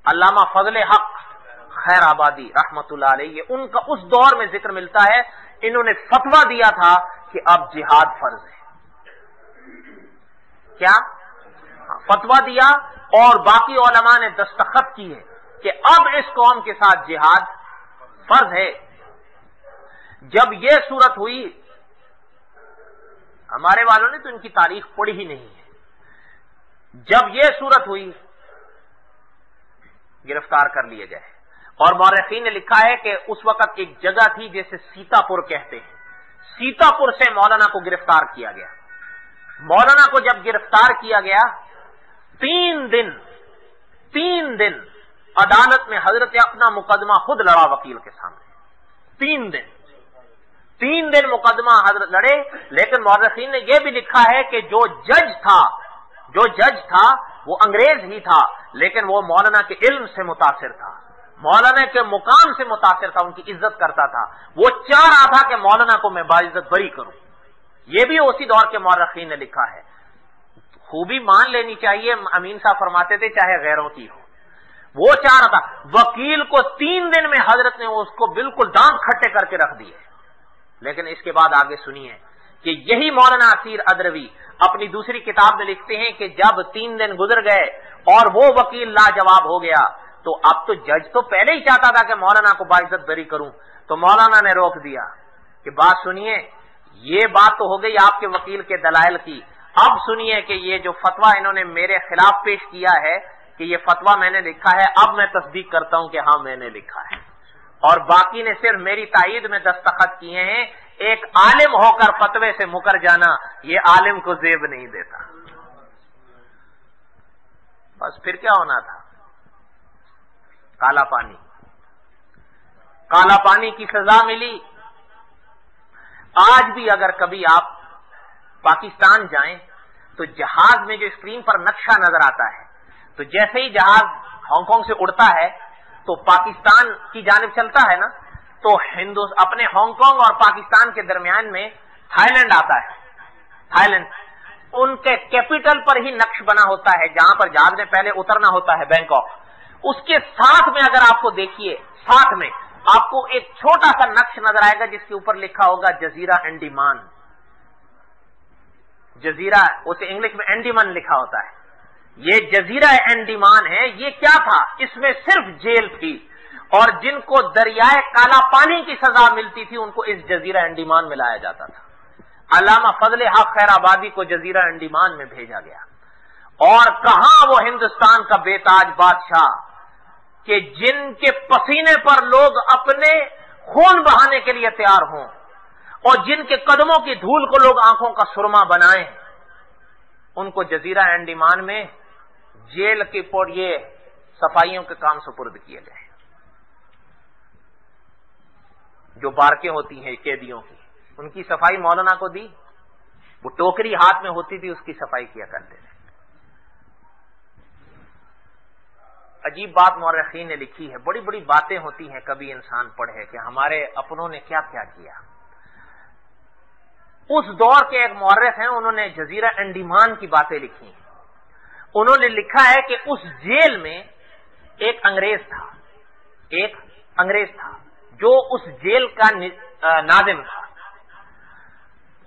علامہ فضل حق خیر آبادی رحمت اللہ علیہ، ان کا اس دور میں ذکر ملتا ہے، انہوں نے فتویٰ دیا تھا کہ اب جہاد فرض ہے۔ کیا فتویٰ دیا؟ اور باقی علماء نے دستخط کیے کہ اب اس قوم کے ساتھ جہاد فرض ہے۔ جب یہ صورت ہوئی، ہمارے والوں نے تو ان کی تاریخ پڑھی ہی نہیں ہے، جب یہ صورت ہوئی گرفتار کر لیے گئے، اور مورخین نے لکھا ہے کہ اس وقت ایک جگہ تھی جیسے سیتا پور کہتے ہیں، سیتا پور سے مولانا کو گرفتار کیا گیا۔ مولانا کو جب گرفتار کیا گیا، 3 دن عدالت میں حضرت اپنا مقدمہ خود لڑا وکیل کے سامنے، 3 دن مقدمہ حضرت لڑے، لیکن مورخین نے یہ بھی لکھا ہے کہ جو جج تھا وہ انگریز ہی تھا، لیکن وہ مولانا کے علم سے متاثر تھا، مولانا کے مقام سے متاثر تھا، ان کی عزت کرتا تھا، وہ چاہ رہا تھا کہ مولانا کو میں باعزت بری کروں۔ یہ بھی اسی دور کے مورخین نے لکھا ہے۔ خوبی مان لینی چاہیے، امین صاحب فرماتے تھے چاہے غیروں کی ہو، وہ چاہ رہا تھا۔ وکیل کو 3 دن میں حضرت نے اس کو بالکل دانت کھٹے کر کے رکھ دیے، لیکن اس کے بعد آگے سنیے کہ یہی مولانا اسیر ادروی اپنی دوسری کتاب میں لکھتے ہیں کہ جب 3 دن گزر گئے اور وہ وکیل لاجواب ہو گیا، تو اب تو جج تو پہلے ہی چاہتا تھا کہ مولانا کو باعزت بری کروں، تو مولانا نے روک دیا کہ بات سنیے، یہ بات تو ہو گئی آپ کے وکیل کے دلائل کی، اب سنیے کہ یہ جو فتویٰ انہوں نے میرے خلاف پیش کیا ہے کہ یہ فتوا میں نے لکھا ہے، اب میں تصدیق کرتا ہوں کہ ہاں میں نے لکھا ہے، اور باقی نے صرف میری تائید میں دستخط کیے ہیں۔ ایک عالم ہو کر فتوے سے مکر جانا یہ عالم کو زیب نہیں دیتا۔ بس پھر کیا ہونا تھا؟ کالا پانی، کالا پانی کی سزا ملی۔ آج بھی اگر کبھی آپ پاکستان جائیں تو جہاز میں جو اسکرین پر نقشہ نظر آتا ہے، تو جیسے ہی جہاز ہانگ کانگ سے اڑتا ہے تو پاکستان کی جانب چلتا ہے نا، تو اپنے ہانگ کانگ اور پاکستان کے درمیان میں تھائی لینڈ آتا ہے۔ تھائی لینڈ ان کے کیپٹل پر ہی نقش بنا ہوتا ہے، جہاں پر جہاز میں پہلے اترنا ہوتا ہے، بینکاک۔ اس کے ساتھ میں اگر آپ کو دیکھیے، ساتھ میں آپ کو ایک چھوٹا سا نقش نظر آئے گا جس کے اوپر لکھا ہوگا جزیرہ انڈیمان۔ جزیرہ، اسے انگلش میں انڈیمان لکھا ہوتا ہے۔ یہ جزیرہ انڈیمان ہے۔ یہ کیا تھا؟ اس میں صرف جیل تھی، اور جن کو دریائے کالا پانی کی سزا ملتی تھی ان کو اس جزیرہ انڈیمان میں لایا جاتا تھا۔ علامہ فضل حق خیر آبادی کو جزیرہ انڈیمان میں بھیجا گیا، اور کہاں وہ ہندوستان کا بے تاج بادشاہ کہ جن کے پسینے پر لوگ اپنے خون بہانے کے لیے تیار ہوں، اور جن کے قدموں کی دھول کو لوگ آنکھوں کا سرما بنائیں، ان کو جزیرہ انڈیمان میں جیل کے پر یہ صفائیوں کے کام سپرد کیے گئے۔ جو بارکیں ہوتی ہیں قیدیوں کی، ان کی صفائی مولانا کو دی، وہ ٹوکری ہاتھ میں ہوتی تھی، اس کی صفائی کیا کرتے تھے۔ عجیب بات مورخین نے لکھی ہے، بڑی بڑی باتیں ہوتی ہیں کبھی انسان پڑھے کہ ہمارے اپنوں نے کیا کیا کیا۔ اس دور کے ایک مورخ ہیں، انہوں نے جزیرہ انڈیمان کی باتیں لکھی ہیں۔ انہوں نے لکھا ہے کہ اس جیل میں ایک انگریز تھا جو اس جیل کا ناظم تھا۔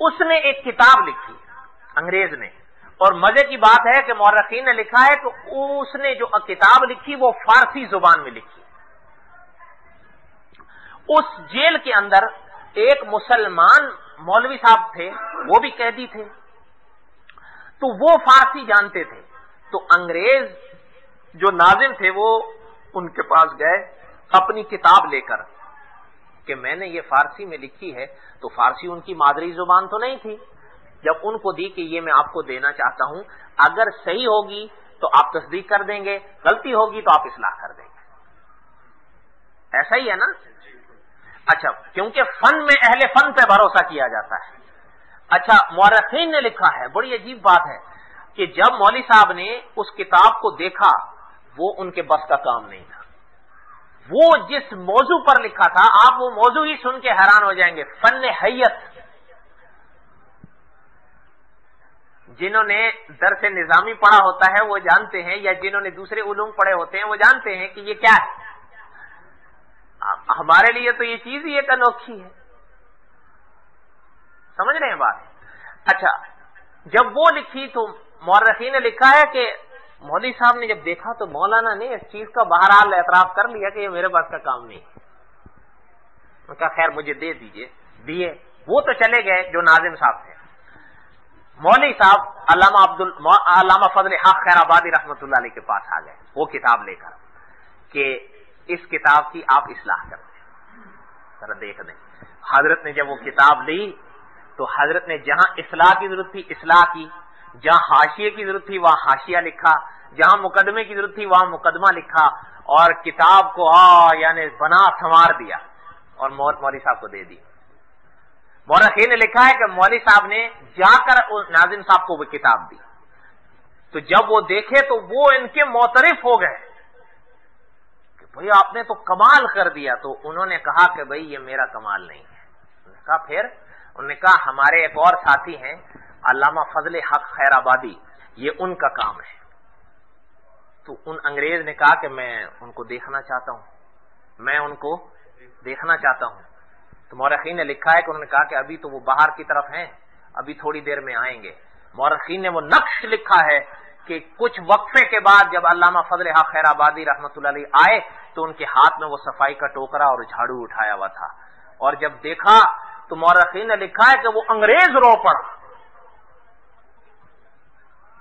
اس نے ایک کتاب لکھی انگریز نے، اور مزے کی بات ہے کہ مورخین نے لکھا ہے کہ اس نے جو کتاب لکھی وہ فارسی زبان میں لکھی۔ اس جیل کے اندر ایک مسلمان مولوی صاحب تھے، وہ بھی قیدی تھے، تو وہ فارسی جانتے تھے۔ تو انگریز جو ناظم تھے وہ ان کے پاس گئے اپنی کتاب لے کر کہ میں نے یہ فارسی میں لکھی ہے، تو فارسی ان کی مادری زبان تو نہیں تھی۔ جب ان کو دی کہ یہ میں آپ کو دینا چاہتا ہوں، اگر صحیح ہوگی تو آپ تصدیق کر دیں گے، غلطی ہوگی تو آپ اصلاح کر دیں گے۔ ایسا ہی ہے نا؟ اچھا، کیونکہ فن میں اہل فن پہ بھروسہ کیا جاتا ہے۔ اچھا، مورخین نے لکھا ہے، بڑی عجیب بات ہے کہ جب مولوی صاحب نے اس کتاب کو دیکھا، وہ ان کے بس کا کام نہیں تھا۔ وہ جس موضوع پر لکھا تھا، آپ وہ موضوع ہی سن کے حیران ہو جائیں گے، فن حیت۔ جنہوں نے درس نظامی پڑھا ہوتا ہے وہ جانتے ہیں، یا جنہوں نے دوسرے علوم پڑھے ہوتے ہیں وہ جانتے ہیں کہ یہ کیا ہے۔ ہمارے لیے تو یہ چیز ہی ایک انوکھی ہے، سمجھ رہے ہیں بات؟ اچھا، جب وہ لکھی تو مورخین نے لکھا ہے کہ مولوی صاحب نے جب دیکھا تو مولانا نے اس چیز کا بہرحال اعتراف کر لیا کہ یہ میرے پاس کا کام نہیں ہے۔ میں کہا خیر مجھے دے دیجئے، دیے۔ وہ تو چلے گئے جو ناظم صاحب تھے۔ مولوی صاحب علامہ فضل حق خیر آبادی رحمۃ اللہ علیہ کے پاس آ گئے وہ کتاب لے کر کہ اس کتاب کی آپ اصلاح کر دیں، ذرا دیکھ دیں۔ حضرت نے جب وہ کتاب لی تو حضرت نے جہاں اصلاح کی ضرورت تھی اصلاح کی، جہاں حاشیے کی ضرورت تھی وہاں حاشیہ لکھا، جہاں مقدمے کی ضرورت تھی وہاں مقدمہ لکھا، اور کتاب کو یعنی بنا سنوار دیا اور مولوی صاحب کو دے دی۔ مورخین نے لکھا ہے کہ مولوی صاحب نے جا کر ناظم صاحب کو وہ کتاب دی، تو جب وہ دیکھے تو وہ ان کے معترف ہو گئے کہ بھئی آپ نے تو کمال کر دیا۔ تو انہوں نے کہا کہ بھئی یہ میرا کمال نہیں ہے۔ انہوں نے کہا پھر؟ انہوں نے کہا ہمارے ایک اور ساتھی ہیں علامہ فضل حق خیر آبادی، یہ ان کا کام ہے۔ تو ان انگریز نے کہا کہ میں ان کو دیکھنا چاہتا ہوں، تو مورخین نے لکھا ہے کہ انہوں نے کہا کہ ابھی تو وہ باہر کی طرف ہیں، ابھی تھوڑی دیر میں آئیں گے۔ مورخین نے وہ نقش لکھا ہے کہ کچھ وقفے کے بعد جب علامہ فضل حق خیر آبادی رحمۃ اللہ علیہ آئے تو ان کے ہاتھ میں وہ صفائی کا ٹوکرا اور جھاڑو اٹھایا ہوا تھا، اور جب دیکھا تو مورخین نے لکھا ہے کہ وہ انگریز رو پڑا۔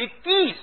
21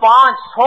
500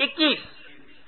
21।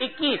21।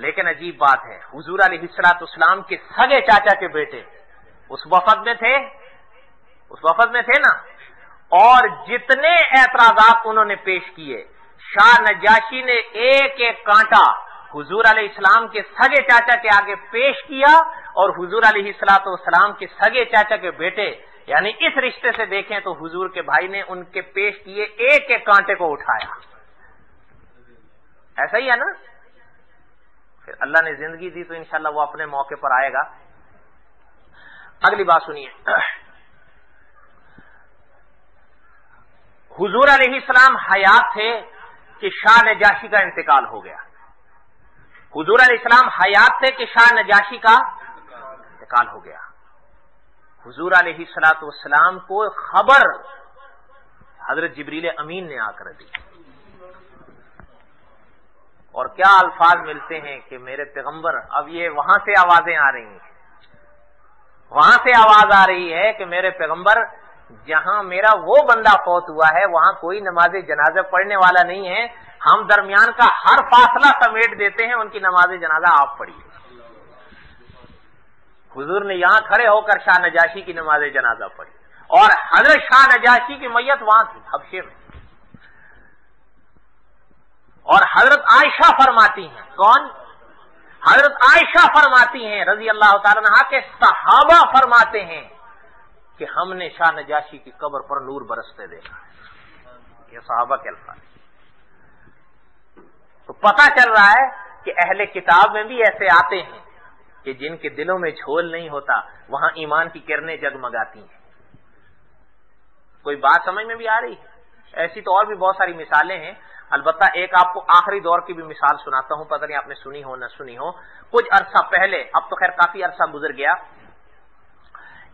لیکن عجیب بات ہے، حضور علیہ کے سگے چاچا کے بیٹے اس وفد میں تھے نا، اور جتنے اعتراضات انہوں نے پیش کیے، شاہ نجاشی نے ایک ایک کانٹا حضور علیہ السلام کے سگے چاچا کے آگے پیش کیا، اور حضور علیہ السلام کے سگے چاچا کے بیٹے، یعنی اس رشتے سے دیکھیں تو حضور کے بھائی نے ان کے پیش کیے ایک ایک کانٹے کو اٹھایا۔ ایسا ہی ہے نا؟ پھر اللہ نے زندگی دی تو انشاءاللہ وہ اپنے موقع پر آئے گا۔ اگلی بات سنیے، حضور علیہ السلام حیات تھے کہ شاہ نجاشی کا انتقال ہو گیا۔ حضور علیہ السلام حیات تھے کہ شاہ نجاشی کا انتقال ہو گیا۔ حضور علیہ السلام کو خبر حضرت جبریل امین نے آ کر دی، اور کیا الفاظ ملتے ہیں کہ میرے پیغمبر، اب یہ وہاں سے آوازیں آ رہی ہیں، وہاں سے آواز آ رہی ہے کہ میرے پیغمبر، جہاں میرا وہ بندہ فوت ہوا ہے وہاں کوئی نماز جنازہ پڑھنے والا نہیں ہے، ہم درمیان کا ہر فاصلہ سمیٹ دیتے ہیں، ان کی نماز جنازہ آپ پڑھیے۔ حضور نے یہاں کھڑے ہو کر شاہ نجاشی کی نماز جنازہ پڑھی، اور حضرت شاہ نجاشی کی میت وہاں تھی حبشے میں، اور حضرت عائشہ فرماتی ہیں، کون؟ حضرت عائشہ فرماتی ہیں رضی اللہ تعالیٰ عنہا کے صحابہ فرماتے ہیں کہ ہم نے شاہ نجاشی کی قبر پر نور برستے دیکھا ہے۔ یہ صحابہ کے الفاظ، تو پتہ چل رہا ہے کہ اہل کتاب میں بھی ایسے آتے ہیں کہ جن کے دلوں میں جھول نہیں ہوتا، وہاں ایمان کی کرنیں جگمگاتی ہیں۔ کوئی بات سمجھ میں بھی آ رہی ہے؟ ایسی تو اور بھی بہت ساری مثالیں ہیں، البتہ ایک آپ کو آخری دور کی بھی مثال سناتا ہوں، پتہ نہیں آپ نے سنی ہو نہ سنی ہو۔ کچھ عرصہ پہلے، اب تو خیر کافی عرصہ گزر گیا،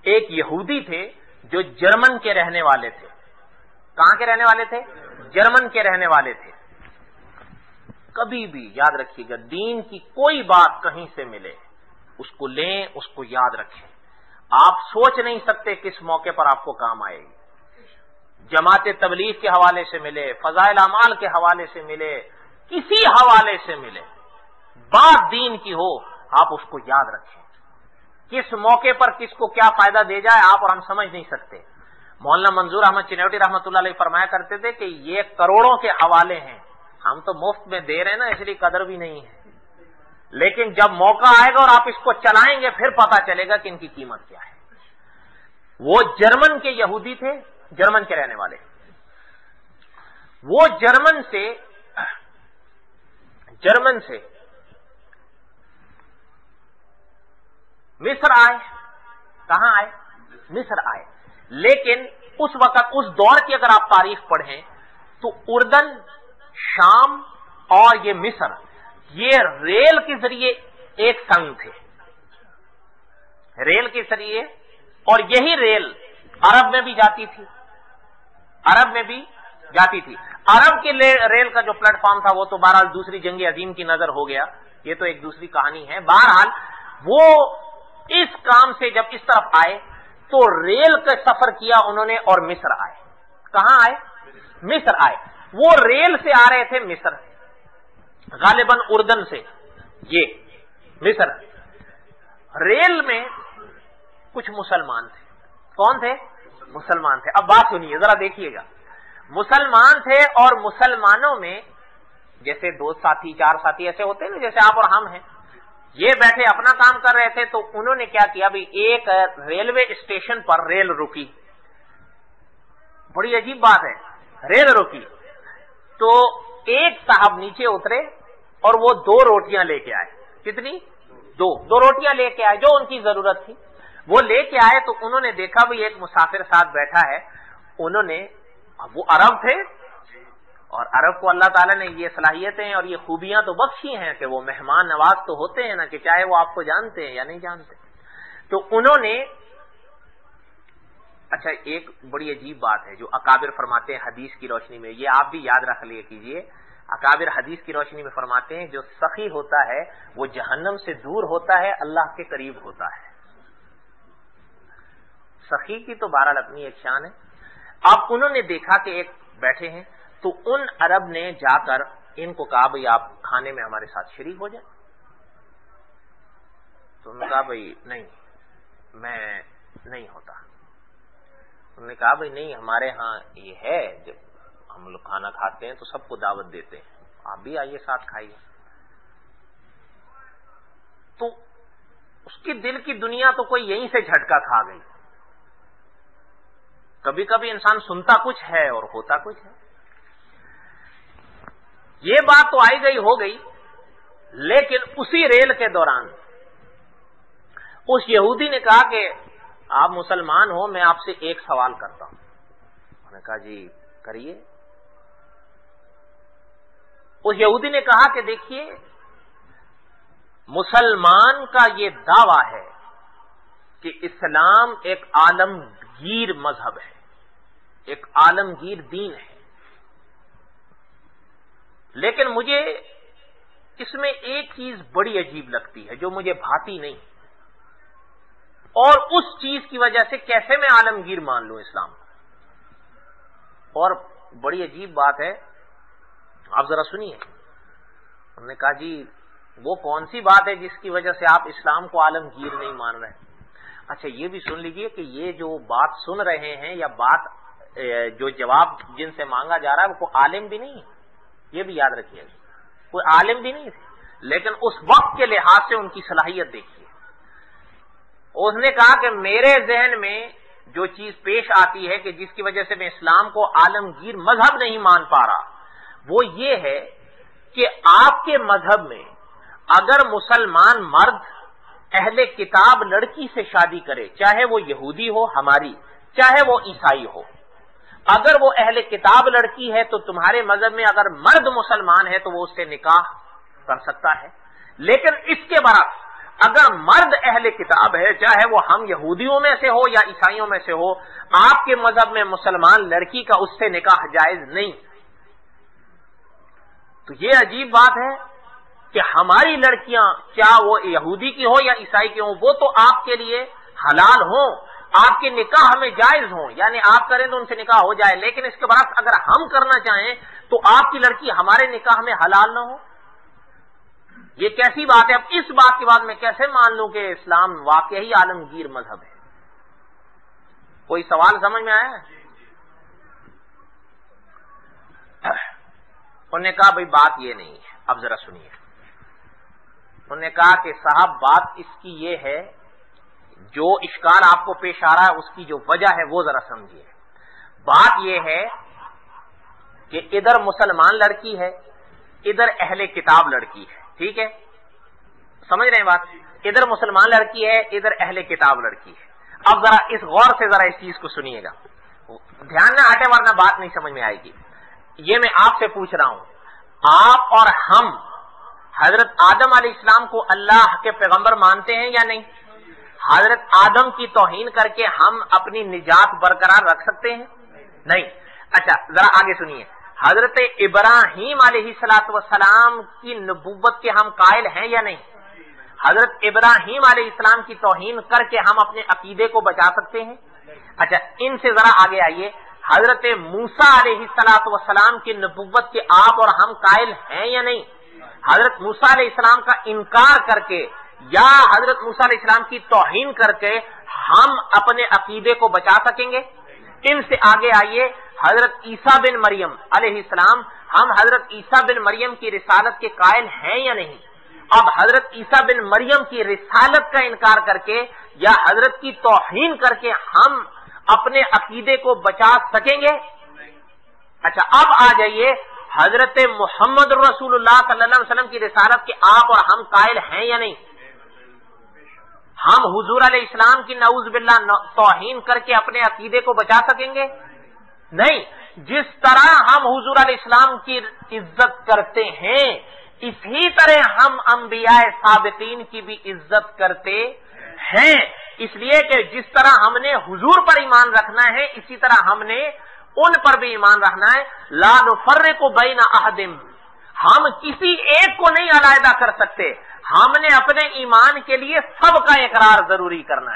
ایک یہودی تھے جو جرمن کے رہنے والے تھے۔ کہاں کے رہنے والے تھے؟ جرمن کے رہنے والے تھے۔ کبھی بھی یاد رکھیے گا، دین کی کوئی بات کہیں سے ملے اس کو لیں، اس کو یاد رکھیں، آپ سوچ نہیں سکتے کس موقع پر آپ کو کام آئے گی۔ جماعت تبلیغ کے حوالے سے ملے، فضائل اعمال کے حوالے سے ملے، کسی حوالے سے ملے، بات دین کی ہو، آپ اس کو یاد رکھیں۔ کس موقع پر کس کو کیا فائدہ دے جائے آپ اور ہم سمجھ نہیں سکتے۔ مولانا منظور احمد چنوٹی رحمۃ اللہ علیہ فرمایا کرتے تھے کہ یہ کروڑوں کے حوالے ہیں، ہم تو مفت میں دے رہے ہیں نا، اس لیے قدر بھی نہیں ہے، لیکن جب موقع آئے گا اور آپ اس کو چلائیں گے پھر پتا چلے گا کہ ان کی قیمت کیا ہے۔ وہ جرمن کے یہودی تھے، جرمن کے رہنے والے، وہ جرمن سے مصر آئے۔ کہاں آئے؟ مصر آئے، لیکن اس وقت اس دور کی اگر آپ تاریخ پڑھیں تو اردن، شام اور یہ مصر، یہ ریل کے ذریعے ایک سنگ تھے، ریل کے ذریعے، اور یہی ریل عرب میں بھی جاتی تھی، عرب میں بھی جاتی تھی۔ عرب کے ریل کا جو پلیٹ فارم تھا وہ تو بہرحال دوسری جنگ عظیم کی نظر ہو گیا، یہ تو ایک دوسری کہانی ہے۔ بہرحال وہ اس کام سے جب اس طرف آئے تو ریل کا سفر کیا انہوں نے اور مصر آئے۔ کہاں آئے؟ مصر آئے۔ وہ ریل سے آ رہے تھے مصر، غالباً اردن سے، یہ مصر۔ ریل میں کچھ مسلمان تھے۔ کون تھے؟ مسلمان تھے۔ اب بات سنیے ذرا، دیکھیے گا، مسلمان تھے، اور مسلمانوں میں جیسے دو ساتھی، چار ساتھی ایسے ہوتے ہیں نا، جیسے آپ اور ہم ہیں، یہ بیٹھے اپنا کام کر رہے تھے، تو انہوں نے کیا کیا بھی، ایک ریلوے اسٹیشن پر ریل رکی، بڑی عجیب بات ہے، ریل رکی تو ایک صاحب نیچے اترے اور وہ 2 روٹیاں لے کے آئے۔ کتنی؟ 2 روٹیاں لے کے آئے جو ان کی ضرورت تھی، وہ لے کے آئے۔ تو انہوں نے دیکھا بھی ایک مسافر ساتھ بیٹھا ہے، انہوں نے، وہ عرب تھے، اور عرب کو اللہ تعالیٰ نے یہ صلاحیتیں اور یہ خوبیاں تو بخشی ہیں کہ وہ مہمان نواز تو ہوتے ہیں نا، کہ چاہے وہ آپ کو جانتے ہیں یا نہیں جانتے۔ تو انہوں نے، اچھا ایک بڑی عجیب بات ہے جو اکابر فرماتے ہیں حدیث کی روشنی میں، یہ آپ بھی یاد رکھ لیا کیجئے، اکابر حدیث کی روشنی میں فرماتے ہیں جو سخی ہوتا ہے وہ جہنم سے دور ہوتا ہے، اللہ کے قریب ہوتا ہے۔ سخی کی تو بہرحال اپنی ایک شان ہے۔ اب انہوں نے دیکھا کہ ایک بیٹھے ہیں، تو ان عرب نے جا کر ان کو کہا بھئی آپ کھانے میں ہمارے ساتھ شریک ہو جائیں۔ تو انہوں نے کہا بھائی نہیں، میں نہیں ہوتا۔ انہوں نے کہا بھائی نہیں، ہمارے ہاں یہ ہے، جب ہم لوگ کھانا کھاتے ہیں تو سب کو دعوت دیتے ہیں، آپ بھی آئیے ساتھ کھائیے۔ تو اس کی دل کی دنیا تو کوئی یہیں سے جھٹکا کھا گئی۔ کبھی کبھی انسان سنتا کچھ ہے اور ہوتا کچھ ہے۔ یہ بات تو آئی گئی ہو گئی، لیکن اسی ریل کے دوران اس یہودی نے کہا کہ آپ مسلمان ہو، میں آپ سے ایک سوال کرتا ہوں۔ انہوں نے کہا جی کریے۔ اس یہودی نے کہا کہ دیکھیے، مسلمان کا یہ دعویٰ ہے کہ اسلام ایک عالمگیر مذہب ہے، ایک عالمگیر دین ہے، لیکن مجھے اس میں ایک چیز بڑی عجیب لگتی ہے جو مجھے بھاتی نہیں، اور اس چیز کی وجہ سے کیسے میں عالمگیر مان لوں اسلام کو۔ اور بڑی عجیب بات ہے، آپ ذرا سنیے۔ انہوں نے کہا جی وہ کون سی بات ہے جس کی وجہ سے آپ اسلام کو عالمگیر نہیں مان رہے؟ اچھا یہ بھی سن لیجئے کہ یہ جو بات سن رہے ہیں یا بات جو جواب جن سے مانگا جا رہا ہے وہ کوئی عالم بھی نہیں ہے، یہ بھی یاد رکھیے گا، کوئی عالم بھی نہیں تھے، لیکن اس وقت کے لحاظ سے ان کی صلاحیت دیکھیے۔ اس نے کہا کہ میرے ذہن میں جو چیز پیش آتی ہے کہ جس کی وجہ سے میں اسلام کو عالمگیر مذہب نہیں مان پا رہا، وہ یہ ہے کہ آپ کے مذہب میں اگر مسلمان مرد اہل کتاب لڑکی سے شادی کرے، چاہے وہ یہودی ہو ہماری، چاہے وہ عیسائی ہو، اگر وہ اہل کتاب لڑکی ہے تو تمہارے مذہب میں اگر مرد مسلمان ہے تو وہ اس سے نکاح کر سکتا ہے، لیکن اس کے برعکس اگر مرد اہل کتاب ہے، چاہے وہ ہم یہودیوں میں سے ہو یا عیسائیوں میں سے ہو، آپ کے مذہب میں مسلمان لڑکی کا اس سے نکاح جائز نہیں۔ تو یہ عجیب بات ہے کہ ہماری لڑکیاں، کیا وہ یہودی کی ہو یا عیسائی کی ہوں، وہ تو آپ کے لیے حلال ہوں، آپ کے نکاح میں جائز ہوں، یعنی آپ کریں تو ان سے نکاح ہو جائے، لیکن اس کے برعکس اگر ہم کرنا چاہیں تو آپ کی لڑکی ہمارے نکاح میں حلال نہ ہو۔ یہ کیسی بات ہے؟ اب اس بات کے بعد میں کیسے مان لوں کہ اسلام واقعی عالمگیر مذہب ہے؟ کوئی سوال سمجھ میں آیا؟ انہوں نے کہا بھائی بات یہ نہیں ہے، اب ذرا سنیے۔ انہوں نے کہا کہ صاحب بات اس کی یہ ہے، جو اشکال آپ کو پیش آ رہا ہے اس کی جو وجہ ہے وہ ذرا سمجھیے۔ بات یہ ہے کہ ادھر مسلمان لڑکی ہے، ادھر اہل کتاب لڑکی ہے، ٹھیک ہے؟ سمجھ رہے ہیں بات؟ ادھر مسلمان لڑکی ہے، ادھر اہل کتاب لڑکی ہے۔ اب ذرا اس غور سے ذرا اس چیز کو سنیے گا، دھیان نہ ہٹے ورنہ بات نہیں سمجھ میں آئے گی۔ یہ میں آپ سے پوچھ رہا ہوں، آپ اور ہم حضرت آدم علیہ السلام کو اللہ کے پیغمبر مانتے ہیں یا نہیں؟ حضرت آدم کی توہین کر کے ہم اپنی نجات برقرار رکھ سکتے ہیں؟ نہیں۔ اچھا ذرا آگے سنیے، حضرت ابراہیم علیہ السلام کی نبوت کے ہم قائل ہیں یا نہیں؟ حضرت ابراہیم علیہ السلام کی توہین کر کے ہم اپنے عقیدے کو بچا سکتے ہیں؟ اچھا ان سے ذرا آگے آئیے، حضرت موسیٰ علیہ السلام کی نبوت کے آپ اور ہم قائل ہیں یا نہیں؟ حضرت موسیٰ علیہ السلام کا انکار کر کے یا حضرت موسیٰ علیہ السلام کی توہین کر کے ہم اپنے عقیدے کو بچا سکیں گے؟ ان سے آگے آئیے، حضرت عیسیٰ بن مریم علیہ السلام، ہم حضرت عیسیٰ بن مریم کی رسالت کے قائل ہیں یا نہیں؟ اب حضرت عیسیٰ بن مریم کی رسالت کا انکار کر کے یا حضرت کی توہین کر کے ہم اپنے عقیدے کو بچا سکیں گے؟ اچھا اب آ جائیے، حضرت محمد رسول اللہ صلی اللہ علیہ وسلم کی رسالت کے آپ اور ہم قائل ہیں یا نہیں؟ ہم حضور علیہ السلام کی نعوذ باللہ توہین کر کے اپنے عقیدے کو بچا سکیں گے؟ نہیں۔ جس طرح ہم حضور علیہ السلام کی عزت کرتے ہیں اسی طرح ہم انبیاء سابقین کی بھی عزت کرتے ہیں، اس لیے کہ جس طرح ہم نے حضور پر ایمان رکھنا ہے اسی طرح ہم نے ان پر بھی ایمان رکھنا ہے۔ لا نفرق بین احد، ہم کسی ایک کو نہیں علیحدہ کر سکتے، ہم نے اپنے ایمان کے لیے سب کا اقرار ضروری کرنا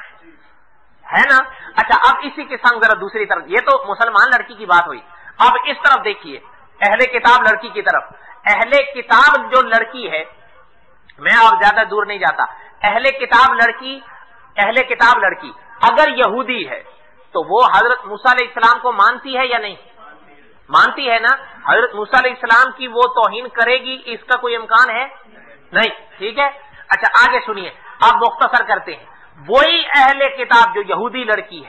ہے نا؟ اچھا اب اسی کے سنگ ذرا دوسری طرف، یہ تو مسلمان لڑکی کی بات ہوئی، اب اس طرف دیکھیے اہل کتاب لڑکی کی طرف۔ اہل کتاب جو لڑکی ہے میں اب زیادہ دور نہیں جاتا. اہل کتاب لڑکی اگر یہودی ہے تو وہ حضرت موسیٰ علیہ السلام کو مانتی ہے یا نہیں؟ مانتی ہے نا. حضرت موسیٰ علیہ السلام کی وہ توہین کرے گی اس کا کوئی امکان ہے نہیں. ٹھیک ہے. اچھا آگے سنیے، اب مختصر کرتے ہیں. وہی اہل کتاب جو یہودی لڑکی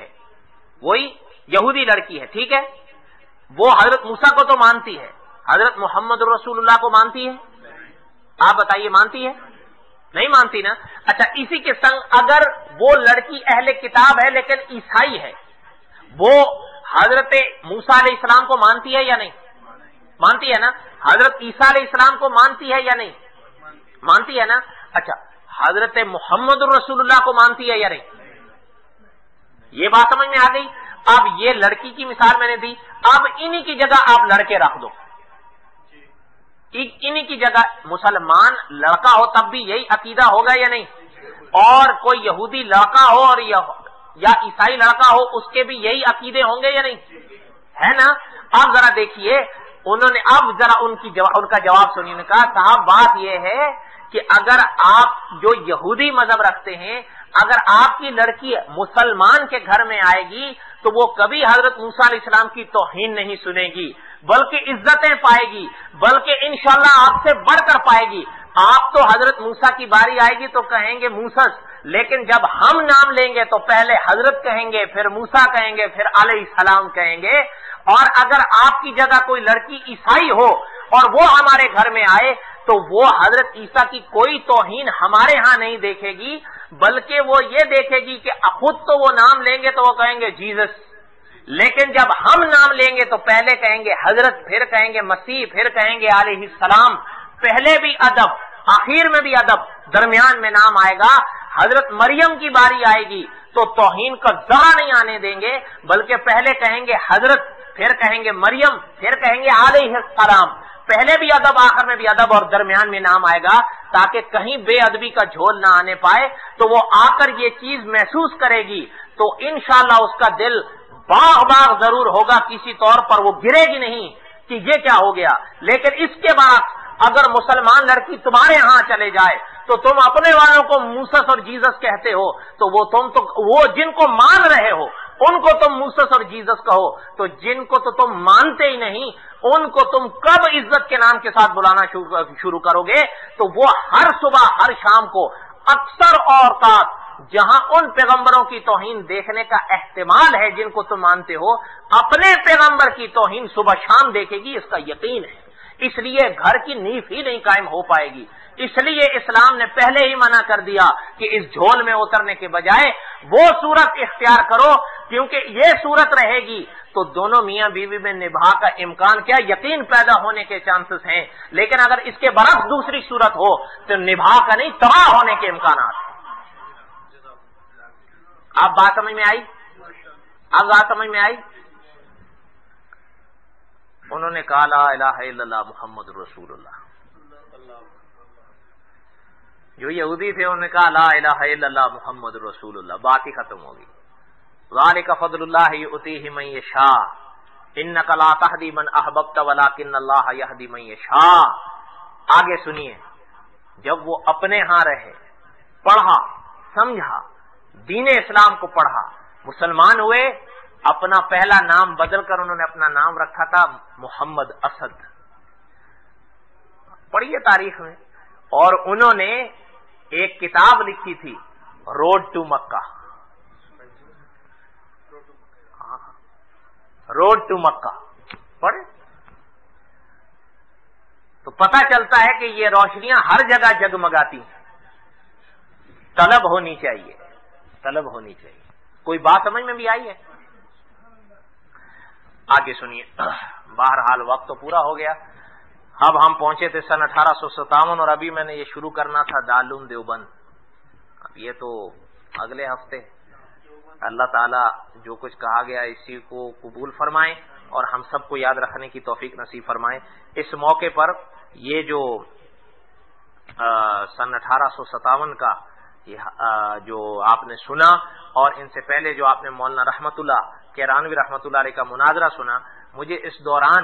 ہے، ٹھیک ہے، وہ حضرت موسیٰ کو تو مانتی ہے، حضرت محمد رسول اللہ کو مانتی ہے؟ آپ بتائیے مانتی ہے؟ نہیں مانتی نا. اچھا اسی کے سنگ اگر وہ لڑکی اہل کتاب ہے لیکن عیسائی ہے، وہ حضرت موسیٰ علیہ السلام کو مانتی ہے یا نہیں؟ مانتی ہے نا. حضرت عیسیٰ علیہ السلام کو مانتی ہے یا نہیں؟ مانتی ہے نا. اچھا حضرت محمد رسول اللہ کو مانتی ہے یا نہیں؟ یہ بات سمجھ میں آ گئی. اب یہ لڑکی کی مثال میں نے دی، اب انہی کی جگہ آپ لڑکے رکھ دو. انہی کی جگہ مسلمان لڑکا ہو تب بھی یہی عقیدہ ہوگا یا نہیں؟ اور کوئی یہودی لڑکا ہو اور یا عیسائی لڑکا ہو اس کے بھی یہی عقیدے ہوں گے یا نہیں؟ ہے نا. اب ذرا دیکھیے انہوں نے اب ذرا ان کا جواب سنیے. نے کہا صاحب بات یہ ہے کہ اگر آپ جو یہودی مذہب رکھتے ہیں، اگر آپ کی لڑکی مسلمان کے گھر میں آئے گی تو وہ کبھی حضرت موسیٰ علیہ السلام کی توہین نہیں سنے گی، بلکہ عزتیں پائے گی، بلکہ انشاءاللہ آپ سے بڑھ کر پائے گی. آپ تو حضرت موسیٰ کی باری آئے گی تو کہیں گے موسیٰ، لیکن جب ہم نام لیں گے تو پہلے حضرت کہیں گے، پھر موسیٰ کہیں گے، پھر علیہ السلام کہیں گے. اور اگر آپ کی جگہ کوئی لڑکی عیسائی ہو اور وہ ہمارے گھر میں آئے تو وہ حضرت عیسیٰ کی کوئی توہین ہمارے ہاں نہیں دیکھے گی، بلکہ وہ یہ دیکھے گی کہ خود تو وہ نام لیں گے تو وہ کہیں گے جیزس، لیکن جب ہم نام لیں گے تو پہلے کہیں گے حضرت، پھر کہیں گے مسیح، پھر کہیں گے علیہ السلام. پہلے بھی ادب، آخر میں بھی ادب، درمیان میں نام آئے گا. حضرت مریم کی باری آئے گی تو توہین کا ذرا نہیں آنے دیں گے، بلکہ پہلے کہیں گے حضرت، پھر کہیں گے مریم، پھر کہیں گے علیہ السلام. پہلے بھی ادب، آخر میں بھی ادب، اور درمیان میں نام آئے گا تاکہ کہیں بے ادبی کا جھول نہ آنے پائے. تو وہ آ کر یہ چیز محسوس کرے گی تو انشاءاللہ اس کا دل باغ ضرور ہوگا، کسی طور پر وہ گرے گی نہیں کہ یہ کیا ہو گیا. لیکن اس کے بعد اگر مسلمان لڑکی تمہارے ہاں چلے جائے تو تم اپنے والوں کو موسیٰ اور جیزس کہتے ہو، تو وہ جن کو مان رہے ہو ان کو تم موسیٰ اور جیزس کہو، تو جن کو تو تم مانتے ہی نہیں ان کو تم کب عزت کے نام کے ساتھ بلانا شروع کرو گے؟ تو وہ ہر صبح ہر شام کو اکثر اوقات جہاں ان پیغمبروں کی توہین دیکھنے کا احتمال ہے جن کو تم مانتے ہو، اپنے پیغمبر کی توہین صبح شام دیکھے گی، اس کا یقین ہے. اس لیے گھر کی نیف ہی نہیں قائم ہو پائے گی. اس لیے اسلام نے پہلے ہی منع کر دیا کہ اس جھول میں اترنے کے بجائے وہ صورت اختیار کرو، کیونکہ یہ صورت رہے گی تو دونوں میاں بیوی میں نبھا کا امکان کیا یقین پیدا ہونے کے چانسز ہیں. لیکن اگر اس کے برعکس دوسری صورت ہو تو نبھا کا نہیں تباہ ہونے کے امکانات ہیں. آپ بات سمجھ میں آئی؟ اب بات سمجھ میں آئی؟ انہوں نے کہا لا الہ الا اللہ محمد رسول اللہ. جو یہودی تھے انہوں نے کہا لا الہ الا اللہ محمد رسول اللہ، بات ہی ختم ہوگی. ذالک فضل اللہ یؤتیہ من یشاء انک لا تہدی من احببت ولکن اللہ یہدی من یشاء. آگے سنیے، جب وہ اپنے ہاں رہے، پڑھا سمجھا، دین اسلام کو پڑھا، مسلمان ہوئے، اپنا پہلا نام بدل کر انہوں نے اپنا نام رکھا تھا محمد اسد. پڑھیے تاریخ میں. اور انہوں نے ایک کتاب لکھی تھی road to Mecca. Road to Mecca پڑھے تو پتہ چلتا ہے کہ یہ روشنیاں ہر جگہ جگمگاتی ہیں. طلب ہونی چاہیے، طلب ہونی چاہیے. کوئی بات سمجھ میں بھی آئی ہے؟ آگے سنیے. بہرحال وقت تو پورا ہو گیا. اب ہم پہنچے تھے سن 1857 اور ابھی میں نے یہ شروع کرنا تھا دارالعلوم دیوبند. اب یہ تو اگلے ہفتے. اللہ تعالیٰ جو کچھ کہا گیا اسی کو قبول فرمائیں اور ہم سب کو یاد رکھنے کی توفیق نصیب فرمائیں. اس موقع پر یہ جو سن 1857 کا جو آپ نے سنا اور ان سے پہلے جو آپ نے مولانا رحمت اللہ کیرانوی رحمت اللہ علیہ کا مناظرہ سنا، مجھے اس دوران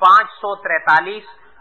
543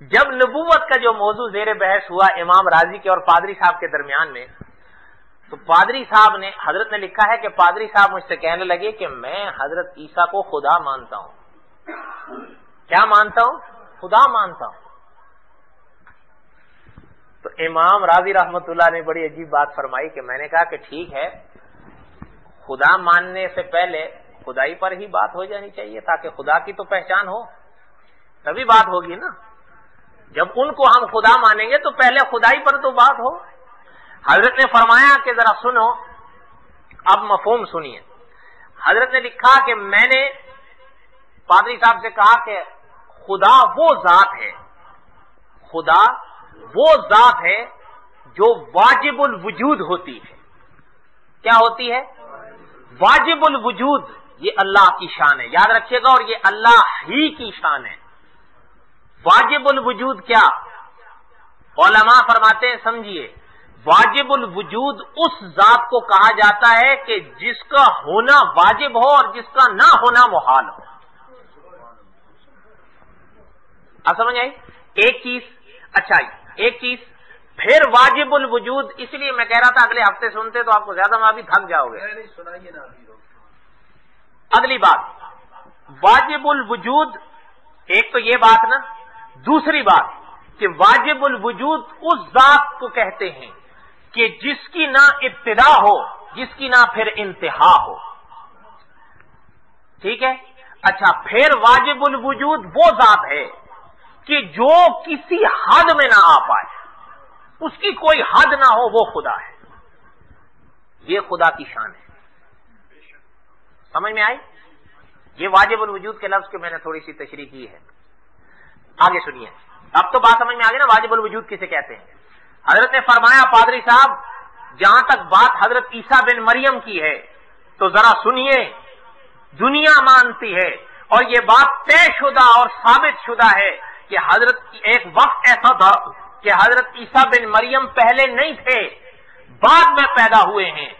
جب نبوت کا جو موضوع زیر بحث ہوا امام راضی کے اور پادری صاحب کے درمیان میں، تو پادری صاحب نے، حضرت نے لکھا ہے کہ پادری صاحب مجھ سے کہنے لگے کہ میں حضرت عیسیٰ کو خدا مانتا ہوں۔ کیا مانتا ہوں؟ خدا مانتا ہوں۔ تو امام راضی رحمت اللہ نے بڑی عجیب بات فرمائی کہ میں نے کہا کہ ٹھیک ہے، خدا ماننے سے پہلے خدائی پر ہی بات ہو جانی چاہیے تاکہ خدا کی تو پہچان ہو، تبھی بات ہوگی نا۔ جب ان کو ہم خدا مانیں گے تو پہلے خدائی پر تو بات ہو۔ حضرت نے فرمایا کہ ذرا سنو، اب مفہوم سنیے۔ حضرت نے لکھا کہ میں نے پادری صاحب سے کہا کہ خدا وہ ذات ہے، خدا وہ ذات ہے جو واجب الوجود ہوتی ہے۔ کیا ہوتی ہے؟ واجب الوجود۔ یہ اللہ کی شان ہے، یاد رکھیے گا، اور یہ اللہ ہی کی شان ہے۔ واجب الوجود کیا؟ علماء فرماتے ہیں، سمجھیے، واجب الوجود اس ذات کو کہا جاتا ہے کہ جس کا ہونا واجب ہو اور جس کا نہ ہونا محال ہو۔ آپ سمجھ آئی؟ ایک چیز، اچھا ایک چیز پھر واجب الوجود، اس لیے میں کہہ رہا تھا اگلے ہفتے سنتے تو آپ کو زیادہ میں ابھی تھک جاؤ گے۔ اگلی بات، واجب الوجود، ایک تو یہ بات نا، دوسری بات کہ واجب الوجود اس ذات کو کہتے ہیں کہ جس کی نہ ابتدا ہو، جس کی نہ پھر انتہا ہو۔ ٹھیک ہے؟ اچھا، پھر واجب الوجود وہ ذات ہے کہ جو کسی حد میں نہ آ پائے، اس کی کوئی حد نہ ہو، وہ خدا ہے۔ یہ خدا کی شان ہے۔ سمجھ میں آئی؟ یہ واجب الوجود کے لفظ کے میں نے تھوڑی سی تشریح کی ہے۔ آگے سنیے، اب تو بات سمجھ میں آ گئی نا واجب الوجود کسے کہتے ہیں۔ حضرت نے فرمایا پادری صاحب، جہاں تک بات حضرت عیسیٰ بن مریم کی ہے تو ذرا سنیے، دنیا مانتی ہے اور یہ بات طے شدہ اور ثابت شدہ ہے کہ حضرت ایک وقت ایسا تھا کہ حضرت عیسیٰ بن مریم پہلے نہیں تھے، بعد میں پیدا ہوئے ہیں،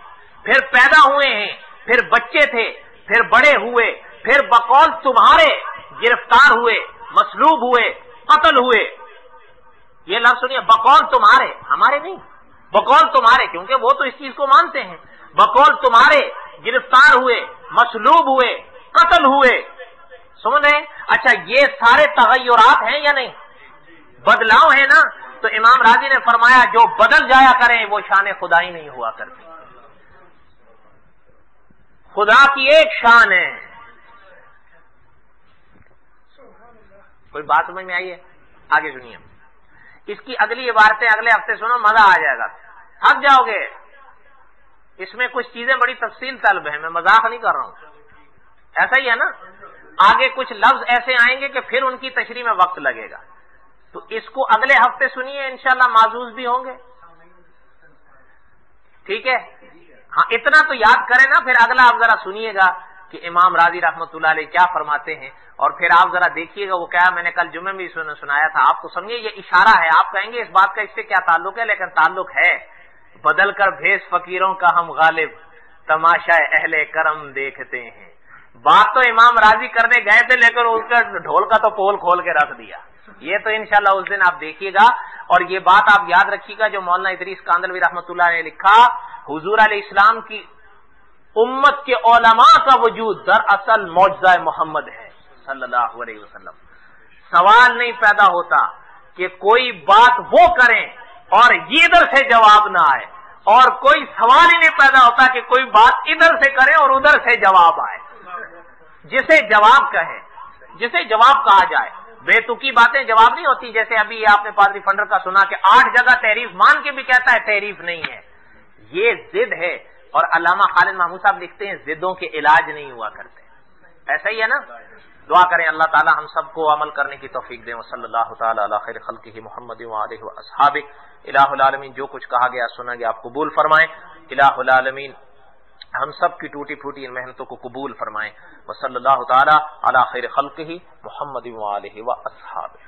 پھر پیدا ہوئے ہیں، پھر بچے تھے، پھر بڑے ہوئے، پھر بقول تمہارے گرفتار ہوئے، مصلوب ہوئے، قتل ہوئے۔ یہ لفظ سنیے، بقول تمہارے، ہمارے نہیں، بقول تمہارے، کیونکہ وہ تو اس چیز کو مانتے ہیں۔ بقول تمہارے گرفتار ہوئے، مصلوب ہوئے، قتل ہوئے۔ سمجھ رہے ہیں؟ اچھا، یہ سارے تغیرات ہیں یا نہیں؟ بدلاؤ ہے نا۔ تو امام راضی نے فرمایا جو بدل جایا کریں وہ شان خدائی نہیں ہوا کرتی۔ خدا کی ایک شان ہے۔ کوئی بات سمجھ میں آئی ہے؟ آگے سنیے، اس کی اگلی عبارتیں اگلے ہفتے سنو، مزہ آ جائے گا، تھک جاؤ گے۔ اس میں کچھ چیزیں بڑی تفصیل طلب ہیں، میں مذاق نہیں کر رہا ہوں، ایسا ہی ہے نا۔ آگے کچھ لفظ ایسے آئیں گے کہ پھر ان کی تشریح میں وقت لگے گا، تو اس کو اگلے ہفتے سنیے، انشاءاللہ معزوز بھی ہوں گے، ٹھیک ہے؟ ہاں، اتنا تو یاد کریں نا، پھر اگلا آپ ذرا سنیے گا کہ امام راضی رحمت اللہ علیہ کیا فرماتے ہیں، اور پھر آپ ذرا دیکھیے گا وہ کیا، میں نے کل جمعے میں بھی سنایا تھا آپ کو، سمجھیے یہ اشارہ ہے، آپ کہیں گے اس بات کا اس سے کیا تعلق ہے، لیکن تعلق ہے۔ بدل کر بھیس فقیروں کا ہم غالب، تماشا اہل کرم دیکھتے ہیں۔ بات تو امام راضی کرنے گئے تھے لیکن اس کا ڈھول کا تو پول کھول کے رکھ دیا۔ یہ تو انشاءاللہ اس دن آپ دیکھیے گا، اور یہ بات آپ یاد رکھیے گا جو مولانا ادریس کاندلوی رحمۃ اللہ نے لکھا، حضور علیہ السلام کی امت کے علماء کا وجود دراصل معجزہ محمد ہے صلی اللہ علیہ وسلم۔ سوال نہیں پیدا ہوتا کہ کوئی بات وہ کریں اور یہ ادھر سے جواب نہ آئے، اور کوئی سوال ہی نہیں پیدا ہوتا کہ کوئی بات ادھر سے کرے اور ادھر سے جواب آئے۔ جسے جواب کہے، جسے جواب کہا جائے، بے تکی باتیں جواب نہیں ہوتی، جیسے ابھی آپ نے پادری فنڈر کا سنا کہ 8 جگہ تحریف مان کے بھی کہتا ہے تحریف نہیں ہے، یہ ضد ہے۔ اور علامہ خالد محمود صاحب لکھتے ہیں ضدوں کے علاج نہیں ہوا کرتے، ایسا ہی ہے نا۔ دعا کریں اللہ تعالی ہم سب کو عمل کرنے کی توفیق دیں۔ وصلی اللہ تعالی علی خیر خلقہ محمد وآلہ واصحابہ۔ الہ العالمین جو کچھ کہا گیا سنا گیا آپ قبول فرمائیں۔ الہ العالمین ہم سب کی ٹوٹی پھوٹی ان محنتوں کو قبول فرمائیں۔ وصلی اللہ تعالی علی خیر خلقہ محمد وآلہ واصحابہ۔